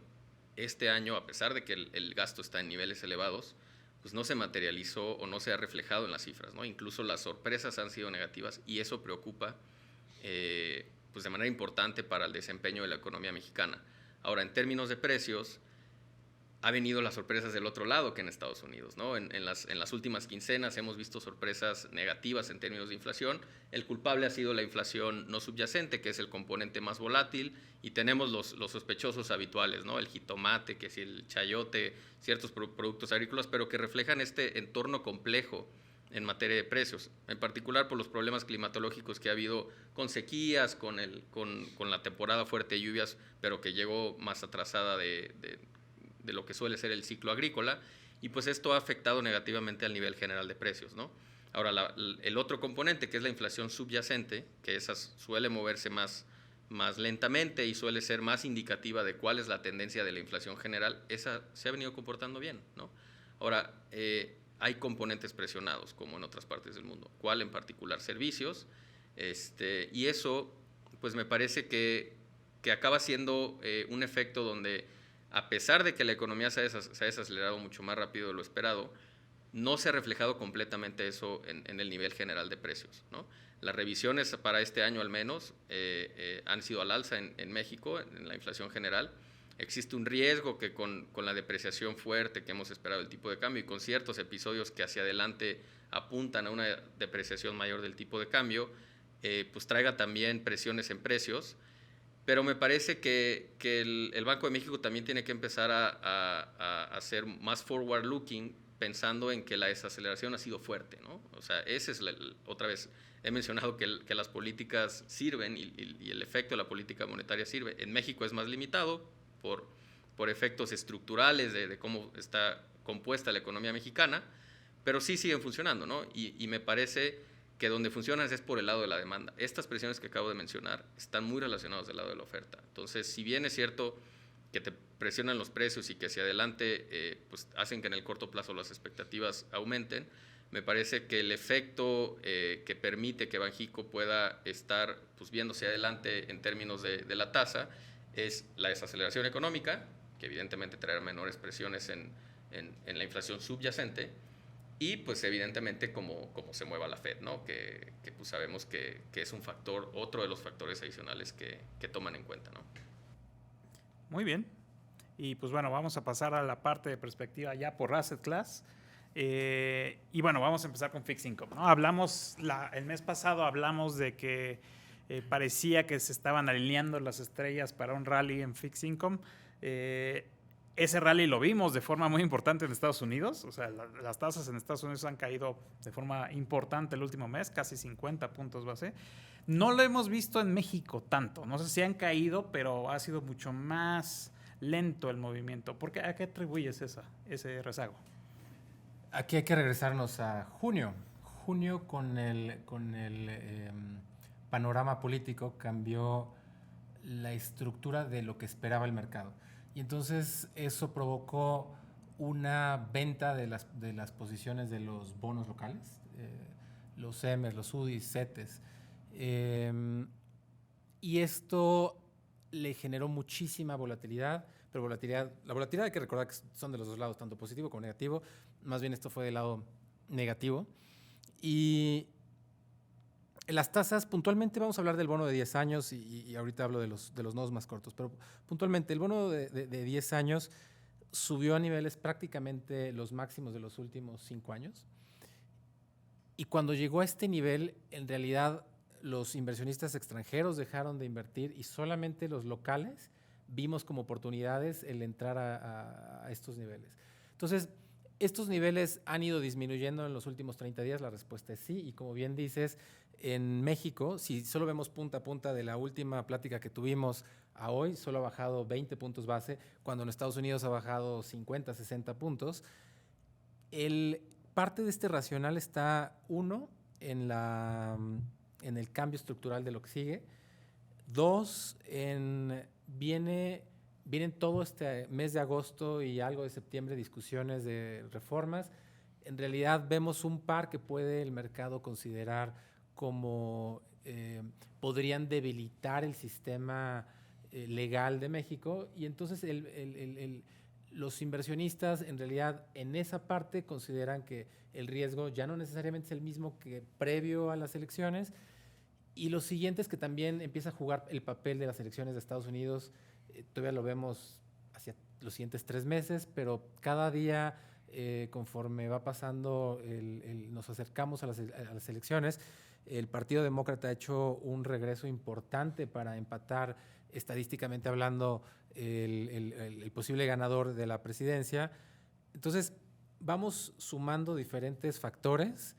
Este año, a pesar de que el gasto está en niveles elevados, pues no se materializó o no se ha reflejado en las cifras, ¿no? Incluso las sorpresas han sido negativas, y eso preocupa pues de manera importante para el desempeño de la economía mexicana. Ahora, en términos de precios, ha venido las sorpresas del otro lado que en Estados Unidos, ¿no? En las últimas quincenas hemos visto sorpresas negativas en términos de inflación. El culpable ha sido la inflación no subyacente, que es el componente más volátil, y tenemos los sospechosos habituales, ¿no? El jitomate, que es el chayote, ciertos productos agrícolas, pero que reflejan este entorno complejo en materia de precios, en particular por los problemas climatológicos que ha habido con sequías, con la temporada fuerte de lluvias, pero que llegó más atrasada de lo que suele ser el ciclo agrícola, y pues esto ha afectado negativamente al nivel general de precios, ¿no? Ahora, el otro componente, que es la inflación subyacente, que esa suele moverse más lentamente y suele ser más indicativa de cuál es la tendencia de la inflación general, esa se ha venido comportando bien, ¿no? Ahora, hay componentes presionados, como en otras partes del mundo, ¿cuál en particular? Servicios, y eso, pues me parece que acaba siendo un efecto donde, a pesar de que la economía se ha desacelerado mucho más rápido de lo esperado, no se ha reflejado completamente eso en el nivel general de precios, ¿no? Las revisiones para este año al menos han sido al alza en México, en la inflación general. Existe un riesgo que con la depreciación fuerte que hemos esperado del tipo de cambio y con ciertos episodios que hacia adelante apuntan a una depreciación mayor del tipo de cambio, pues traiga también presiones en precios. Pero me parece que el Banco de México también tiene que empezar a ser más forward looking, pensando en que la desaceleración ha sido fuerte, ¿no? O sea, ese es otra vez, he mencionado que las políticas sirven y el efecto de la política monetaria sirve. En México es más limitado por efectos estructurales de cómo está compuesta la economía mexicana, pero sí siguen funcionando, ¿no? Y me parece que donde funcionan es por el lado de la demanda. Estas presiones que acabo de mencionar están muy relacionadas del lado de la oferta. Entonces, si bien es cierto que te presionan los precios y que hacia adelante pues hacen que en el corto plazo las expectativas aumenten, me parece que el efecto que permite que Banxico pueda estar pues viéndose adelante en términos de la tasa es la desaceleración económica, que evidentemente traerá menores presiones en la inflación subyacente, y pues evidentemente como se mueva la Fed, ¿no? Que pues sabemos que es un factor, otro de los factores adicionales que toman en cuenta, ¿no? Muy bien. Y pues bueno, vamos a pasar a la parte de perspectiva ya por asset class. Y bueno, vamos a empezar con fixed income, ¿no? El mes pasado hablamos de que parecía que se estaban alineando las estrellas para un rally en fixed income. Ese rally lo vimos de forma muy importante en Estados Unidos. O sea, las tasas en Estados Unidos han caído de forma importante el último mes, casi 50 puntos base. No lo hemos visto en México tanto. No sé si han caído, pero ha sido mucho más lento el movimiento. ¿A qué atribuyes ese rezago? Aquí hay que regresarnos a junio. Junio con el panorama político cambió la estructura de lo que esperaba el mercado. Y entonces eso provocó una venta de las posiciones de los bonos locales, los EMES, los UDIs, CETES. Y esto le generó muchísima volatilidad, pero la volatilidad hay que recordar que son de los dos lados, tanto positivo como negativo. Más bien esto fue del lado negativo. Y las tasas, puntualmente vamos a hablar del bono de 10 años y ahorita hablo de los nodos más cortos, pero puntualmente el bono de 10 años subió a niveles prácticamente los máximos de los últimos 5 años. Y cuando llegó a este nivel, en realidad los inversionistas extranjeros dejaron de invertir y solamente los locales vimos como oportunidades el entrar a estos niveles. Entonces, estos niveles han ido disminuyendo en los últimos 30 días, la respuesta es sí, y como bien dices, en México, si solo vemos punta a punta de la última plática que tuvimos a hoy, solo ha bajado 20 puntos base, cuando en Estados Unidos ha bajado 50, 60 puntos. Parte de este racional está, uno, en el cambio estructural de lo que sigue. Dos, vienen todo este mes de agosto y algo de septiembre discusiones de reformas. En realidad vemos un par que puede el mercado considerar como podrían debilitar el sistema legal de México, y entonces los inversionistas en realidad en esa parte consideran que el riesgo ya no necesariamente es el mismo que previo a las elecciones. Y lo siguiente es que también empieza a jugar el papel de las elecciones de Estados Unidos. Todavía lo vemos hacia los siguientes 3 meses, pero cada día, conforme va pasando, nos acercamos a las elecciones, el Partido Demócrata ha hecho un regreso importante para empatar, estadísticamente hablando, el posible ganador de la presidencia. Entonces, vamos sumando diferentes factores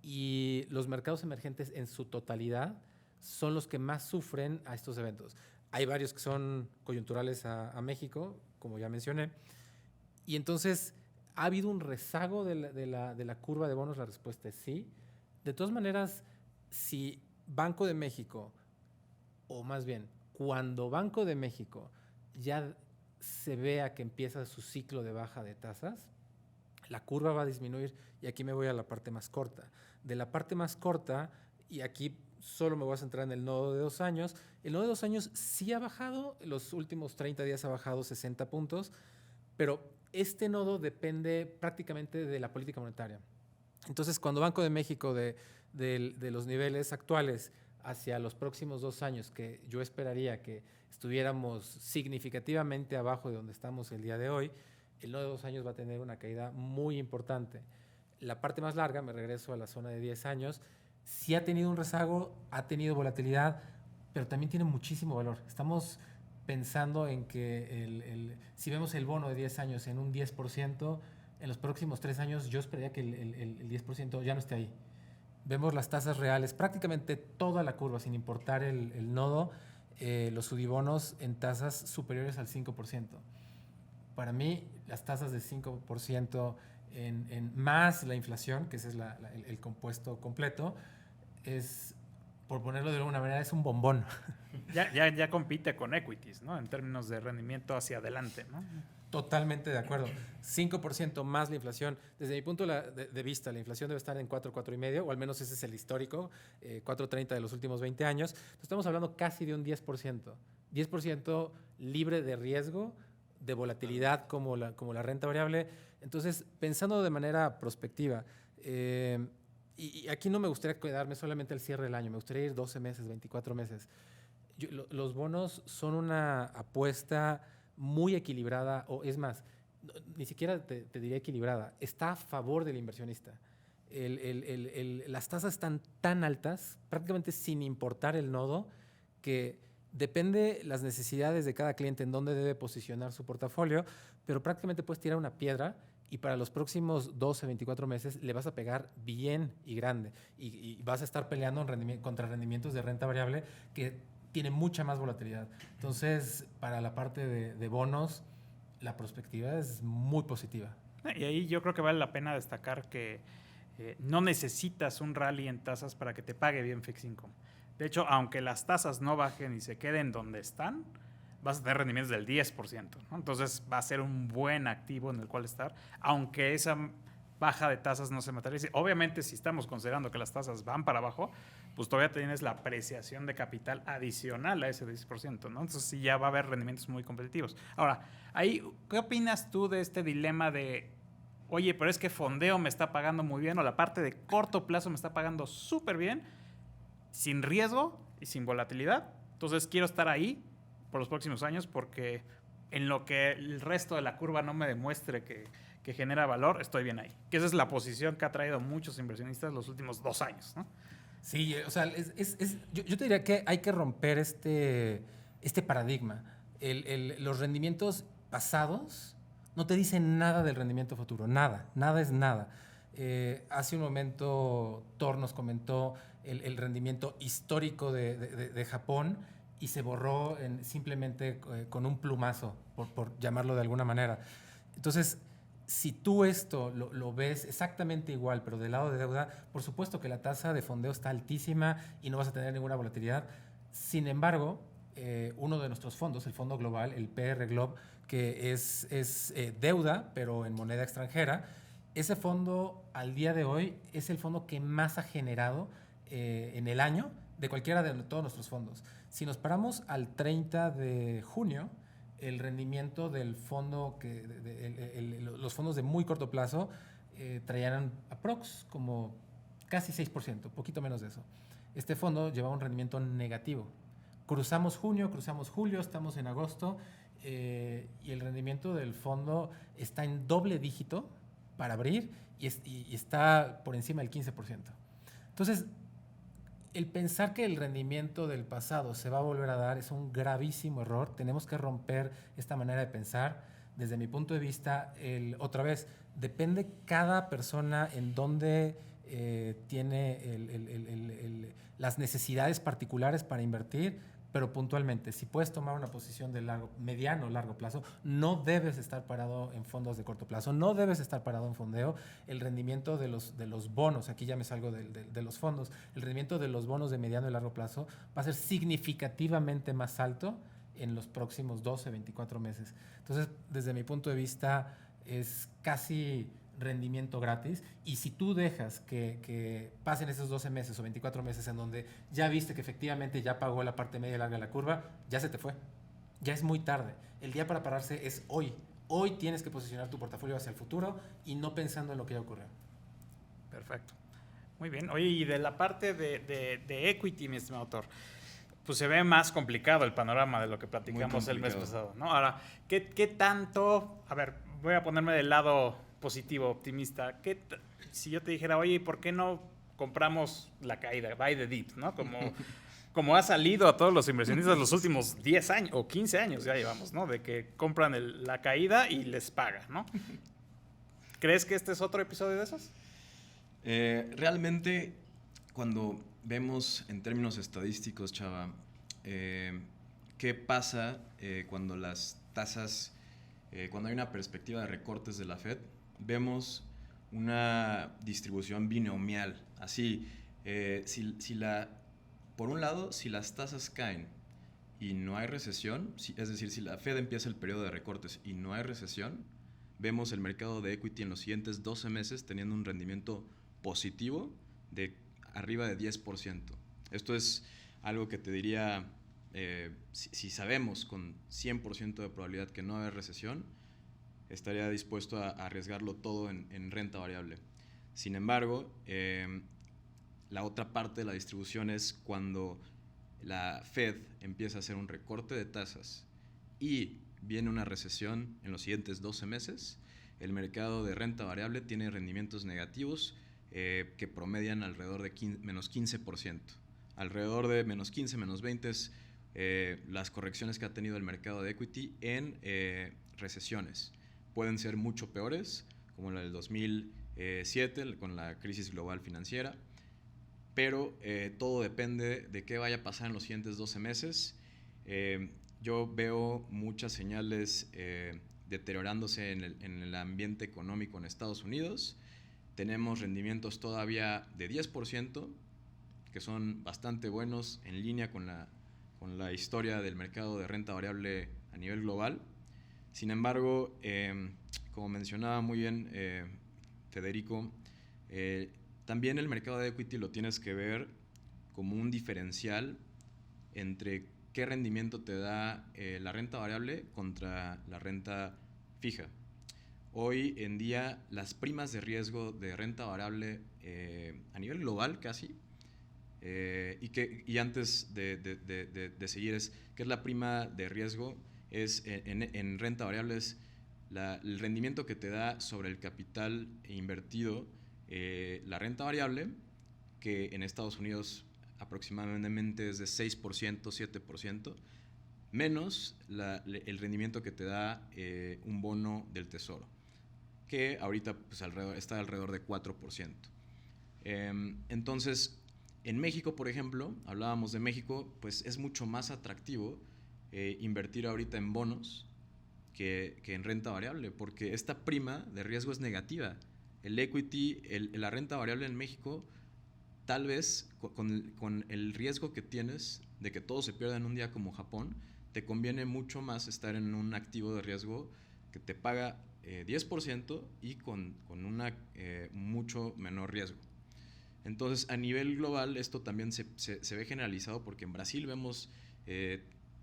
y los mercados emergentes en su totalidad son los que más sufren a estos eventos. Hay varios que son coyunturales a México, como ya mencioné, y entonces ha habido un rezago de la curva de bonos. La respuesta es sí. De todas maneras, si Banco de México, o más bien, cuando Banco de México ya se vea que empieza su ciclo de baja de tasas, la curva va a disminuir, y aquí me voy a la parte más corta. De la parte más corta, y aquí solo me voy a centrar en el nodo de 2 años, el nodo de 2 años sí ha bajado, los últimos 30 días ha bajado 60 puntos, pero este nodo depende prácticamente de la política monetaria. Entonces, cuando Banco de México de los niveles actuales hacia los próximos 2 años, que yo esperaría que estuviéramos significativamente abajo de donde estamos el día de hoy, el nodo de 2 años va a tener una caída muy importante. La parte más larga, me regreso a la zona de 10 años, sí ha tenido un rezago, ha tenido volatilidad, pero también tiene muchísimo valor. Estamos pensando en que si vemos el bono de 10 años en un 10%, en los próximos 3 años yo esperaría que el 10% ya no esté ahí. Vemos las tasas reales, prácticamente toda la curva, sin importar el nodo, los subibonos en tasas superiores al 5%. Para mí, las tasas de 5% en más la inflación, que ese es el compuesto completo, es, por ponerlo de alguna manera, es un bombón. Ya compite con equities, ¿no? En términos de rendimiento hacia adelante, ¿no? Totalmente de acuerdo. 5% más la inflación. Desde mi punto de vista, la inflación debe estar en 4, 4,5, o al menos ese es el histórico, 4,30 de los últimos 20 años. Entonces, estamos hablando casi de un 10%. 10% libre de riesgo, de volatilidad como la renta variable. Entonces, pensando de manera prospectiva, y aquí no me gustaría quedarme solamente al cierre del año, me gustaría ir 12 meses, 24 meses. Los bonos son una apuesta muy equilibrada, o es más, ni siquiera te diría equilibrada, está a favor del inversionista. Las tasas están tan altas, prácticamente sin importar el nodo, que depende las necesidades de cada cliente en dónde debe posicionar su portafolio, pero prácticamente puedes tirar una piedra y para los próximos 12, 24 meses le vas a pegar bien y grande, y vas a estar peleando contra rendimientos de renta variable que tiene mucha más volatilidad. Entonces, para la parte de bonos, la perspectiva es muy positiva. Y ahí yo creo que vale la pena destacar que no necesitas un rally en tasas para que te pague bien fixed income. De hecho, aunque las tasas no bajen y se queden donde están, vas a tener rendimientos del 10%, ¿no? Entonces va a ser un buen activo en el cual estar, aunque esa baja de tasas no se materialice. Obviamente, si estamos considerando que las tasas van para abajo, pues todavía tienes la apreciación de capital adicional a ese 10%, ¿no? Entonces sí ya va a haber rendimientos muy competitivos. Ahora, ahí, ¿qué opinas tú de este dilema de, oye, pero es que fondeo me está pagando muy bien, o la parte de corto plazo me está pagando súper bien, sin riesgo y sin volatilidad? Entonces quiero estar ahí por los próximos años porque en lo que el resto de la curva no me demuestre que genera valor, estoy bien ahí. Que esa es la posición que ha traído muchos inversionistas los últimos 2 años, ¿no? Sí, o sea, yo te diría que hay que romper este paradigma. Los rendimientos pasados no te dicen nada del rendimiento futuro, nada es nada. Hace un momento Thor nos comentó el rendimiento histórico de Japón, y se borró simplemente con un plumazo, por llamarlo de alguna manera. Entonces, si tú esto lo ves exactamente igual, pero del lado de deuda, por supuesto que la tasa de fondeo está altísima y no vas a tener ninguna volatilidad. Sin embargo, uno de nuestros fondos, el fondo global, el PR Globe, que es deuda, pero en moneda extranjera, ese fondo al día de hoy es el fondo que más ha generado en el año de cualquiera de todos nuestros fondos. Si nos paramos al 30 de junio, el rendimiento del fondo, los fondos de muy corto plazo traían aprox como casi 6%, poquito menos de eso. Este fondo llevaba un rendimiento negativo. cruzamos junio, cruzamos julio, estamos en agosto y el rendimiento del fondo está en doble dígito para abrir y está por encima del 15%. Entonces, el pensar que el rendimiento del pasado se va a volver a dar es un gravísimo error. Tenemos que romper esta manera de pensar. Desde mi punto de vista, otra vez, depende cada persona en dónde tiene las necesidades particulares para invertir, pero puntualmente, si puedes tomar una posición de mediano o largo plazo, no debes estar parado en fondos de corto plazo, no debes estar parado en fondeo. El rendimiento de los bonos, aquí ya me salgo de los fondos, el rendimiento de los bonos de mediano y largo plazo va a ser significativamente más alto en los próximos 12, 24 meses. Entonces, desde mi punto de vista, es casi rendimiento gratis, y si tú dejas que pasen esos 12 meses o 24 meses en donde ya viste que efectivamente ya pagó la parte media y larga de la curva, ya se te fue, ya es muy tarde. El día para pararse es hoy. Hoy tienes que posicionar tu portafolio hacia el futuro y no pensando en lo que ya ocurrió. Perfecto, muy bien. Oye, y de la parte de equity, mi estimado autor, pues se ve más complicado el panorama de lo que platicamos el mes pasado, ¿no? Ahora, ¿qué tanto? A ver, voy a ponerme del lado positivo, optimista. Si yo te dijera, oye, ¿por qué no compramos la caída, buy the dip, ¿no? Como ha salido a todos los inversionistas los últimos 10 años o 15 años ya llevamos, ¿no? De que compran la caída y les paga, ¿no? ¿Crees que este es otro episodio de esos? Realmente, cuando vemos en términos estadísticos, Chava, ¿qué pasa cuando las tasas, cuando hay una perspectiva de recortes de la Fed? Vemos una distribución binomial. Así, por un lado, si las tasas caen y no hay recesión, es decir, si la Fed empieza el periodo de recortes y no hay recesión, vemos el mercado de equity en los siguientes 12 meses teniendo un rendimiento positivo de arriba de 10%. Esto es algo que te diría, si sabemos con 100% de probabilidad que no va a haber recesión, estaría dispuesto a arriesgarlo todo en renta variable. Sin embargo, la otra parte de la distribución es cuando la Fed empieza a hacer un recorte de tasas y viene una recesión en los siguientes 12 meses, el mercado de renta variable tiene rendimientos negativos que promedian alrededor de menos 15%. Alrededor de menos 15, menos 20 es las correcciones que ha tenido el mercado de equity en recesiones. Pueden ser mucho peores, como la del 2007 con la crisis global financiera, pero todo depende de qué vaya a pasar en los siguientes 12 meses. Yo veo muchas señales deteriorándose en el ambiente económico en Estados Unidos. Tenemos rendimientos todavía de 10%, que son bastante buenos, en línea con la historia del mercado de renta variable a nivel global. Sin embargo, como mencionaba muy bien Federico, también el mercado de equity lo tienes que ver como un diferencial entre qué rendimiento te da la renta variable contra la renta fija. Hoy en día las primas de riesgo de renta variable a nivel global casi, y antes de seguir, ¿qué es la prima de riesgo? En renta variable es el rendimiento que te da sobre el capital invertido la renta variable, que en Estados Unidos aproximadamente es de 6%, 7%, menos el rendimiento que te da un bono del tesoro, que ahorita pues, está alrededor de 4%. Entonces, en México, por ejemplo, hablábamos de México, pues es mucho más atractivo invertir ahorita en bonos que en renta variable, porque esta prima de riesgo es negativa. El equity, la renta variable en México, tal vez con el riesgo que tienes de que todo se pierda en un día como Japón, te conviene mucho más estar en un activo de riesgo que te paga 10% y con mucho menor riesgo. Entonces, a nivel global, esto también se ve generalizado porque en Brasil vemos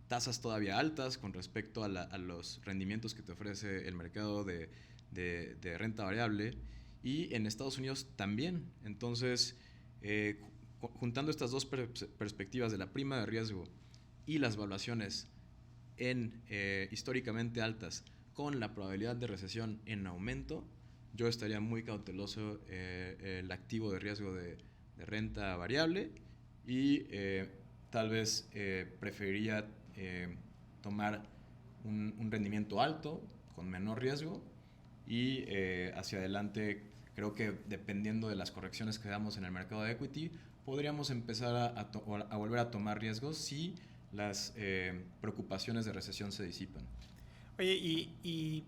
tasas todavía altas con respecto a los rendimientos que te ofrece el mercado de renta variable, y en Estados Unidos también. Entonces, juntando estas dos perspectivas de la prima de riesgo y las valuaciones históricamente altas con la probabilidad de recesión en aumento, yo estaría muy cauteloso el activo de riesgo de renta variable y tal vez preferiría tomar un rendimiento alto con menor riesgo y hacia adelante creo que dependiendo de las correcciones que damos en el mercado de equity podríamos empezar a volver a tomar riesgos si las preocupaciones de recesión se disipan. Oye, y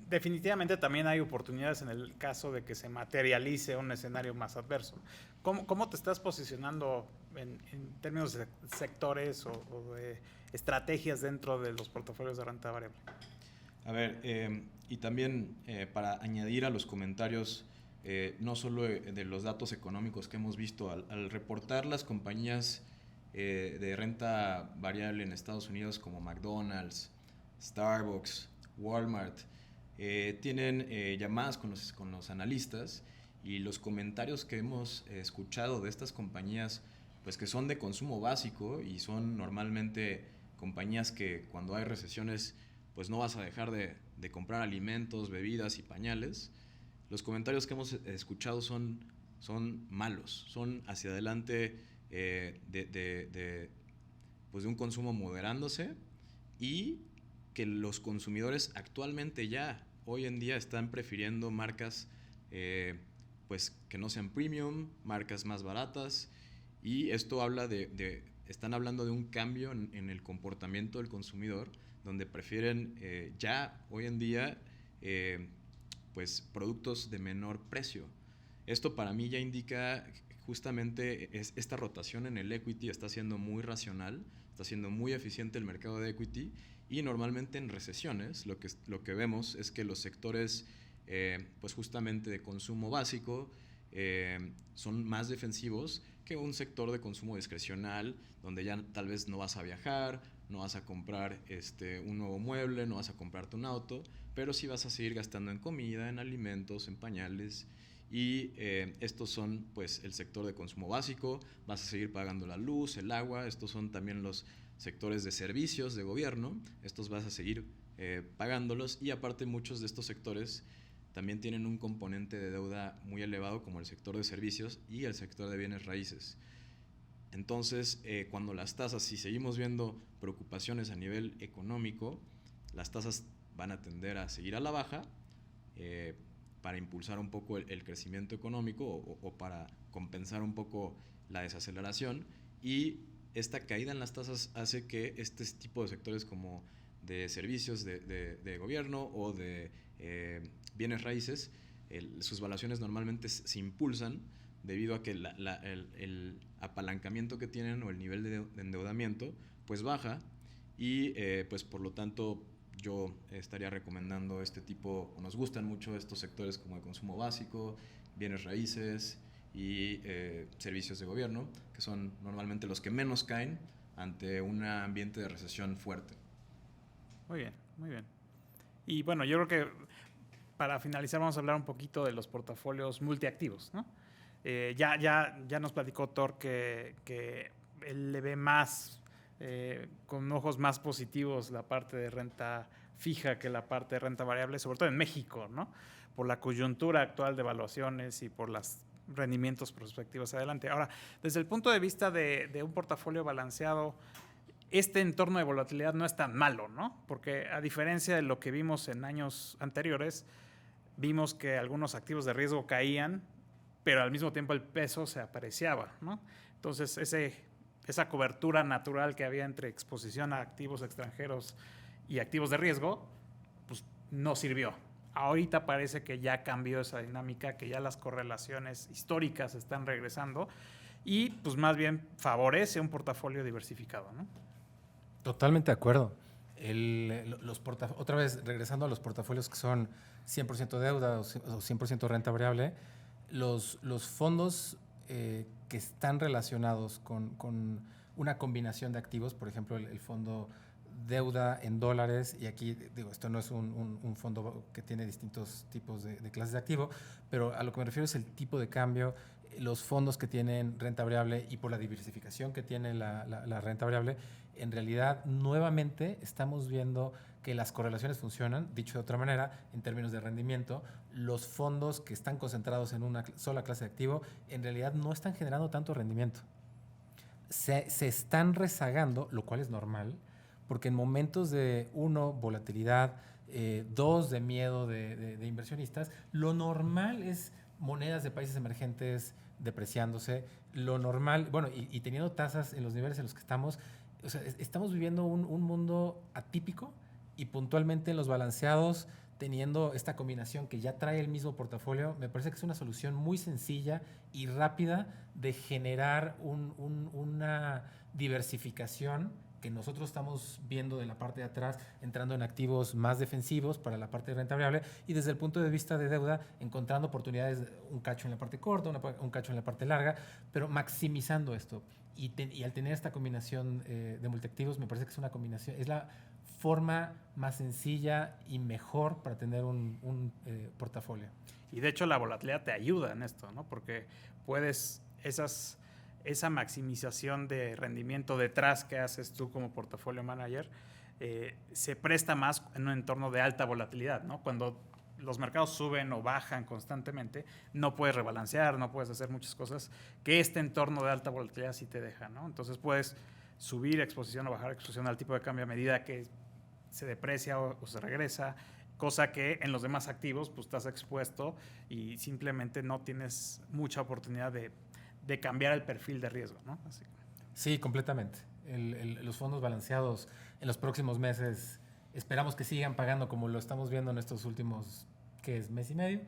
definitivamente también hay oportunidades en el caso de que se materialice un escenario más adverso. ¿Cómo te estás posicionando en términos de sectores o de estrategias dentro de los portafolios de renta variable? A ver, y también para añadir a los comentarios, no solo de los datos económicos que hemos visto, al reportar las compañías de renta variable en Estados Unidos como McDonald's, Starbucks, Walmart, tienen llamadas con los analistas y los comentarios que hemos escuchado de estas compañías, pues que son de consumo básico y son normalmente compañías que cuando hay recesiones pues no vas a dejar de comprar alimentos, bebidas y pañales. Los comentarios que hemos escuchado son malos, son hacia adelante pues de un consumo moderándose y que los consumidores actualmente ya, hoy en día, están prefiriendo marcas pues que no sean premium, marcas más baratas y esto habla están hablando de un cambio en el comportamiento del consumidor donde prefieren ya hoy en día pues productos de menor precio. Esto para mí ya indica justamente esta rotación en el equity está siendo muy racional, está siendo muy eficiente el mercado de equity y normalmente en recesiones lo que vemos es que los sectores pues justamente de consumo básico son más defensivos que un sector de consumo discrecional donde ya tal vez no vas a viajar, no vas a comprar un nuevo mueble, no vas a comprarte un auto, pero sí vas a seguir gastando en comida, en alimentos, en pañales y estos son pues el sector de consumo básico, vas a seguir pagando la luz, el agua, estos son también los sectores de servicios de gobierno, estos vas a seguir pagándolos y aparte muchos de estos sectores también tienen un componente de deuda muy elevado como el sector de servicios y el sector de bienes raíces. Entonces, cuando las tasas, si seguimos viendo preocupaciones a nivel económico, las tasas van a tender a seguir a la baja para impulsar un poco el crecimiento económico o para compensar un poco la desaceleración y esta caída en las tasas hace que este tipo de sectores como de servicios de gobierno o de bienes raíces, sus valuaciones normalmente se impulsan debido a que el apalancamiento que tienen o el nivel de endeudamiento pues baja y pues por lo tanto yo estaría recomendando este tipo, nos gustan mucho estos sectores como de consumo básico, bienes raíces y servicios de gobierno, que son normalmente los que menos caen ante un ambiente de recesión fuerte. Muy bien, muy bien. Y bueno, yo creo que para finalizar vamos a hablar un poquito de los portafolios multiactivos, ¿no? Ya nos platicó Thor que él le ve más, con ojos más positivos la parte de renta fija que la parte de renta variable, sobre todo en México, ¿no? Por la coyuntura actual de evaluaciones y por los rendimientos prospectivos adelante. Ahora, desde el punto de vista de un portafolio balanceado, este entorno de volatilidad no es tan malo, ¿no? Porque a diferencia de lo que vimos en años anteriores, vimos que algunos activos de riesgo caían, pero al mismo tiempo el peso se apreciaba, ¿no? Entonces, esa cobertura natural que había entre exposición a activos extranjeros y activos de riesgo, pues no sirvió. Ahorita parece que ya cambió esa dinámica, que ya las correlaciones históricas están regresando y pues más bien favorece un portafolio diversificado, ¿no? Totalmente de acuerdo. Otra vez, regresando a los portafolios que son 100% deuda o 100% renta variable, los fondos que están relacionados con una combinación de activos, por ejemplo, el fondo deuda en dólares, y aquí digo, esto no es un fondo que tiene distintos tipos de clases de activo, pero a lo que me refiero es el tipo de cambio, los fondos que tienen renta variable y por la diversificación que tiene la renta variable, en realidad nuevamente estamos viendo que las correlaciones funcionan. Dicho de otra manera, en términos de rendimiento, los fondos que están concentrados en una sola clase de activo en realidad no están generando tanto rendimiento. Se están rezagando, lo cual es normal, porque en momentos de, uno, volatilidad, dos, de miedo de inversionistas, lo normal es monedas de países emergentes depreciándose, lo normal, bueno, y teniendo tasas en los niveles en los que estamos, o sea, estamos viviendo un mundo atípico, y puntualmente en los balanceados, teniendo esta combinación que ya trae el mismo portafolio, me parece que es una solución muy sencilla y rápida de generar una diversificación que nosotros estamos viendo de la parte de atrás, entrando en activos más defensivos para la parte de renta variable, y desde el punto de vista de deuda, encontrando oportunidades, un cacho en la parte corta, un cacho en la parte larga, pero maximizando esto. Y al tener esta combinación de multiactivos, me parece que es una combinación, es la forma más sencilla y mejor para tener un portafolio. Y de hecho la volatilidad te ayuda en esto, ¿no? Porque puedes, esa maximización de rendimiento detrás que haces tú como portafolio manager, se presta más en un entorno de alta volatilidad, ¿no? Cuando los mercados suben o bajan constantemente, no puedes rebalancear, no puedes hacer muchas cosas que este entorno de alta volatilidad sí te deja, ¿no? Entonces puedes subir exposición o bajar exposición al tipo de cambio a medida que se deprecia o se regresa, cosa que en los demás activos pues estás expuesto y simplemente no tienes mucha oportunidad de cambiar el perfil de riesgo, ¿no? Así. Sí, completamente. Los fondos balanceados en los próximos meses esperamos que sigan pagando como lo estamos viendo en estos últimos, ¿qué es? Mes y medio.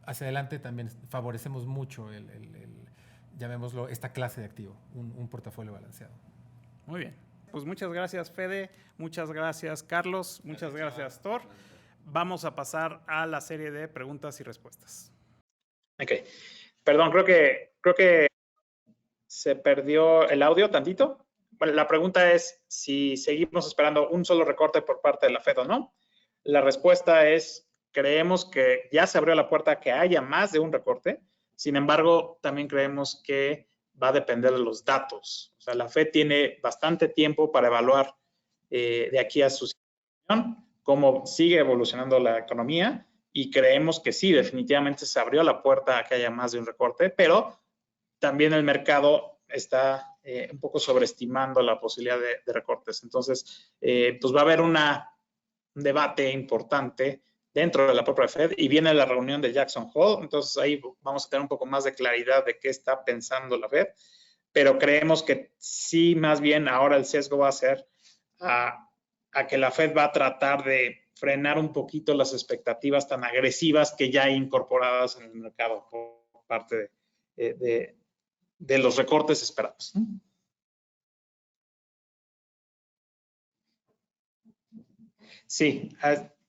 Hacia adelante también favorecemos mucho llamémoslo, esta clase de activo, un portafolio balanceado. Muy bien. Pues muchas gracias, Fede. Muchas gracias, Carlos. Muchas gracias, Thor. Vamos a pasar a la serie de preguntas y respuestas. Ok. Perdón, creo que se perdió el audio tantito. Bueno, la pregunta es si seguimos esperando un solo recorte por parte de la Fed o no. La respuesta es, creemos que ya se abrió la puerta a que haya más de un recorte. Sin embargo, también creemos que va a depender de los datos. O sea, la Fed tiene bastante tiempo para evaluar de aquí a su situación, cómo sigue evolucionando la economía, y creemos que sí, definitivamente se abrió la puerta a que haya más de un recorte, pero también el mercado está un poco sobreestimando la posibilidad de recortes. Entonces, pues va a haber un debate importante dentro de la propia Fed, y viene la reunión de Jackson Hole, entonces ahí vamos a tener un poco más de claridad de qué está pensando la Fed, pero creemos que sí, más bien ahora el sesgo va a ser a que la Fed va a tratar de frenar un poquito las expectativas tan agresivas que ya hay incorporadas en el mercado por parte de los recortes esperados. Sí,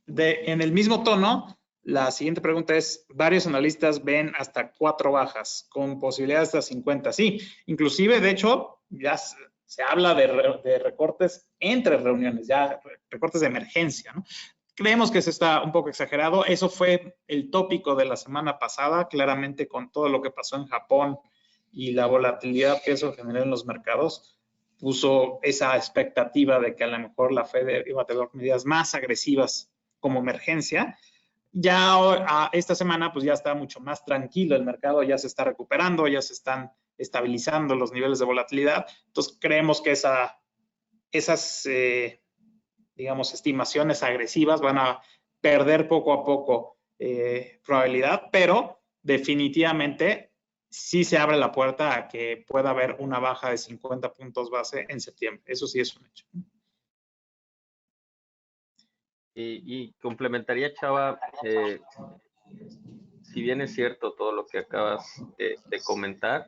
en el mismo tono, la siguiente pregunta es, varios analistas ven hasta 4 bajas, con posibilidades hasta 50. Sí, inclusive, de hecho, ya se habla de recortes entre reuniones, ya recortes de emergencia, ¿no? Creemos que eso está un poco exagerado. Eso fue el tópico de la semana pasada, claramente con todo lo que pasó en Japón y la volatilidad que eso generó en los mercados, puso esa expectativa de que a lo mejor la Fed iba a tener medidas más agresivas como emergencia. Ya esta semana pues ya está mucho más tranquilo el mercado, ya se está recuperando, ya se están estabilizando los niveles de volatilidad. Entonces creemos que esas digamos, estimaciones agresivas van a perder poco a poco probabilidad, pero definitivamente sí se abre la puerta a que pueda haber una baja de 50 puntos base en septiembre. Eso sí es un hecho. Y complementaría, Chava, si bien es cierto todo lo que acabas de comentar,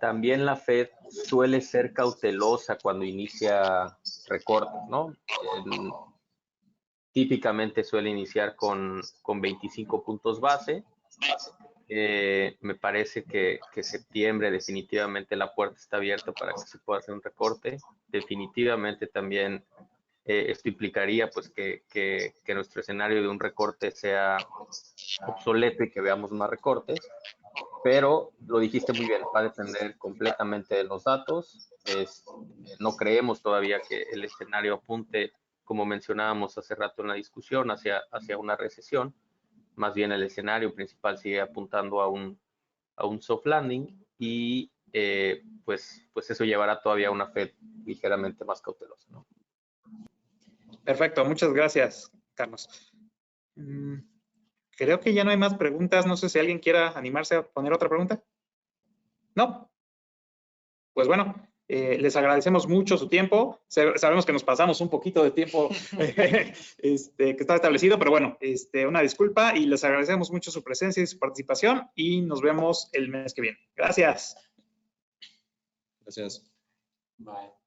también la Fed suele ser cautelosa cuando inicia recortes, ¿no? Típicamente suele iniciar con 25 puntos base. Me parece que septiembre definitivamente la puerta está abierta para que se pueda hacer un recorte. Definitivamente también esto implicaría pues que nuestro escenario de un recorte sea obsoleto y que veamos más recortes. pero lo dijiste muy bien, va a depender completamente de los datos. No creemos todavía que el escenario apunte, como mencionábamos hace rato en la discusión, hacia una recesión. Más bien el escenario principal sigue apuntando a un soft landing y pues eso llevará todavía a una Fed ligeramente más cautelosa, ¿no? Perfecto, muchas gracias, Carlos. Creo que ya no hay más preguntas. No sé si alguien quiera animarse a poner otra pregunta. ¿No? Pues bueno, les agradecemos mucho su tiempo. Sabemos que nos pasamos un poquito de tiempo que estaba establecido, pero bueno, una disculpa y les agradecemos mucho su presencia y su participación y nos vemos el mes que viene. Gracias. Gracias. Bye.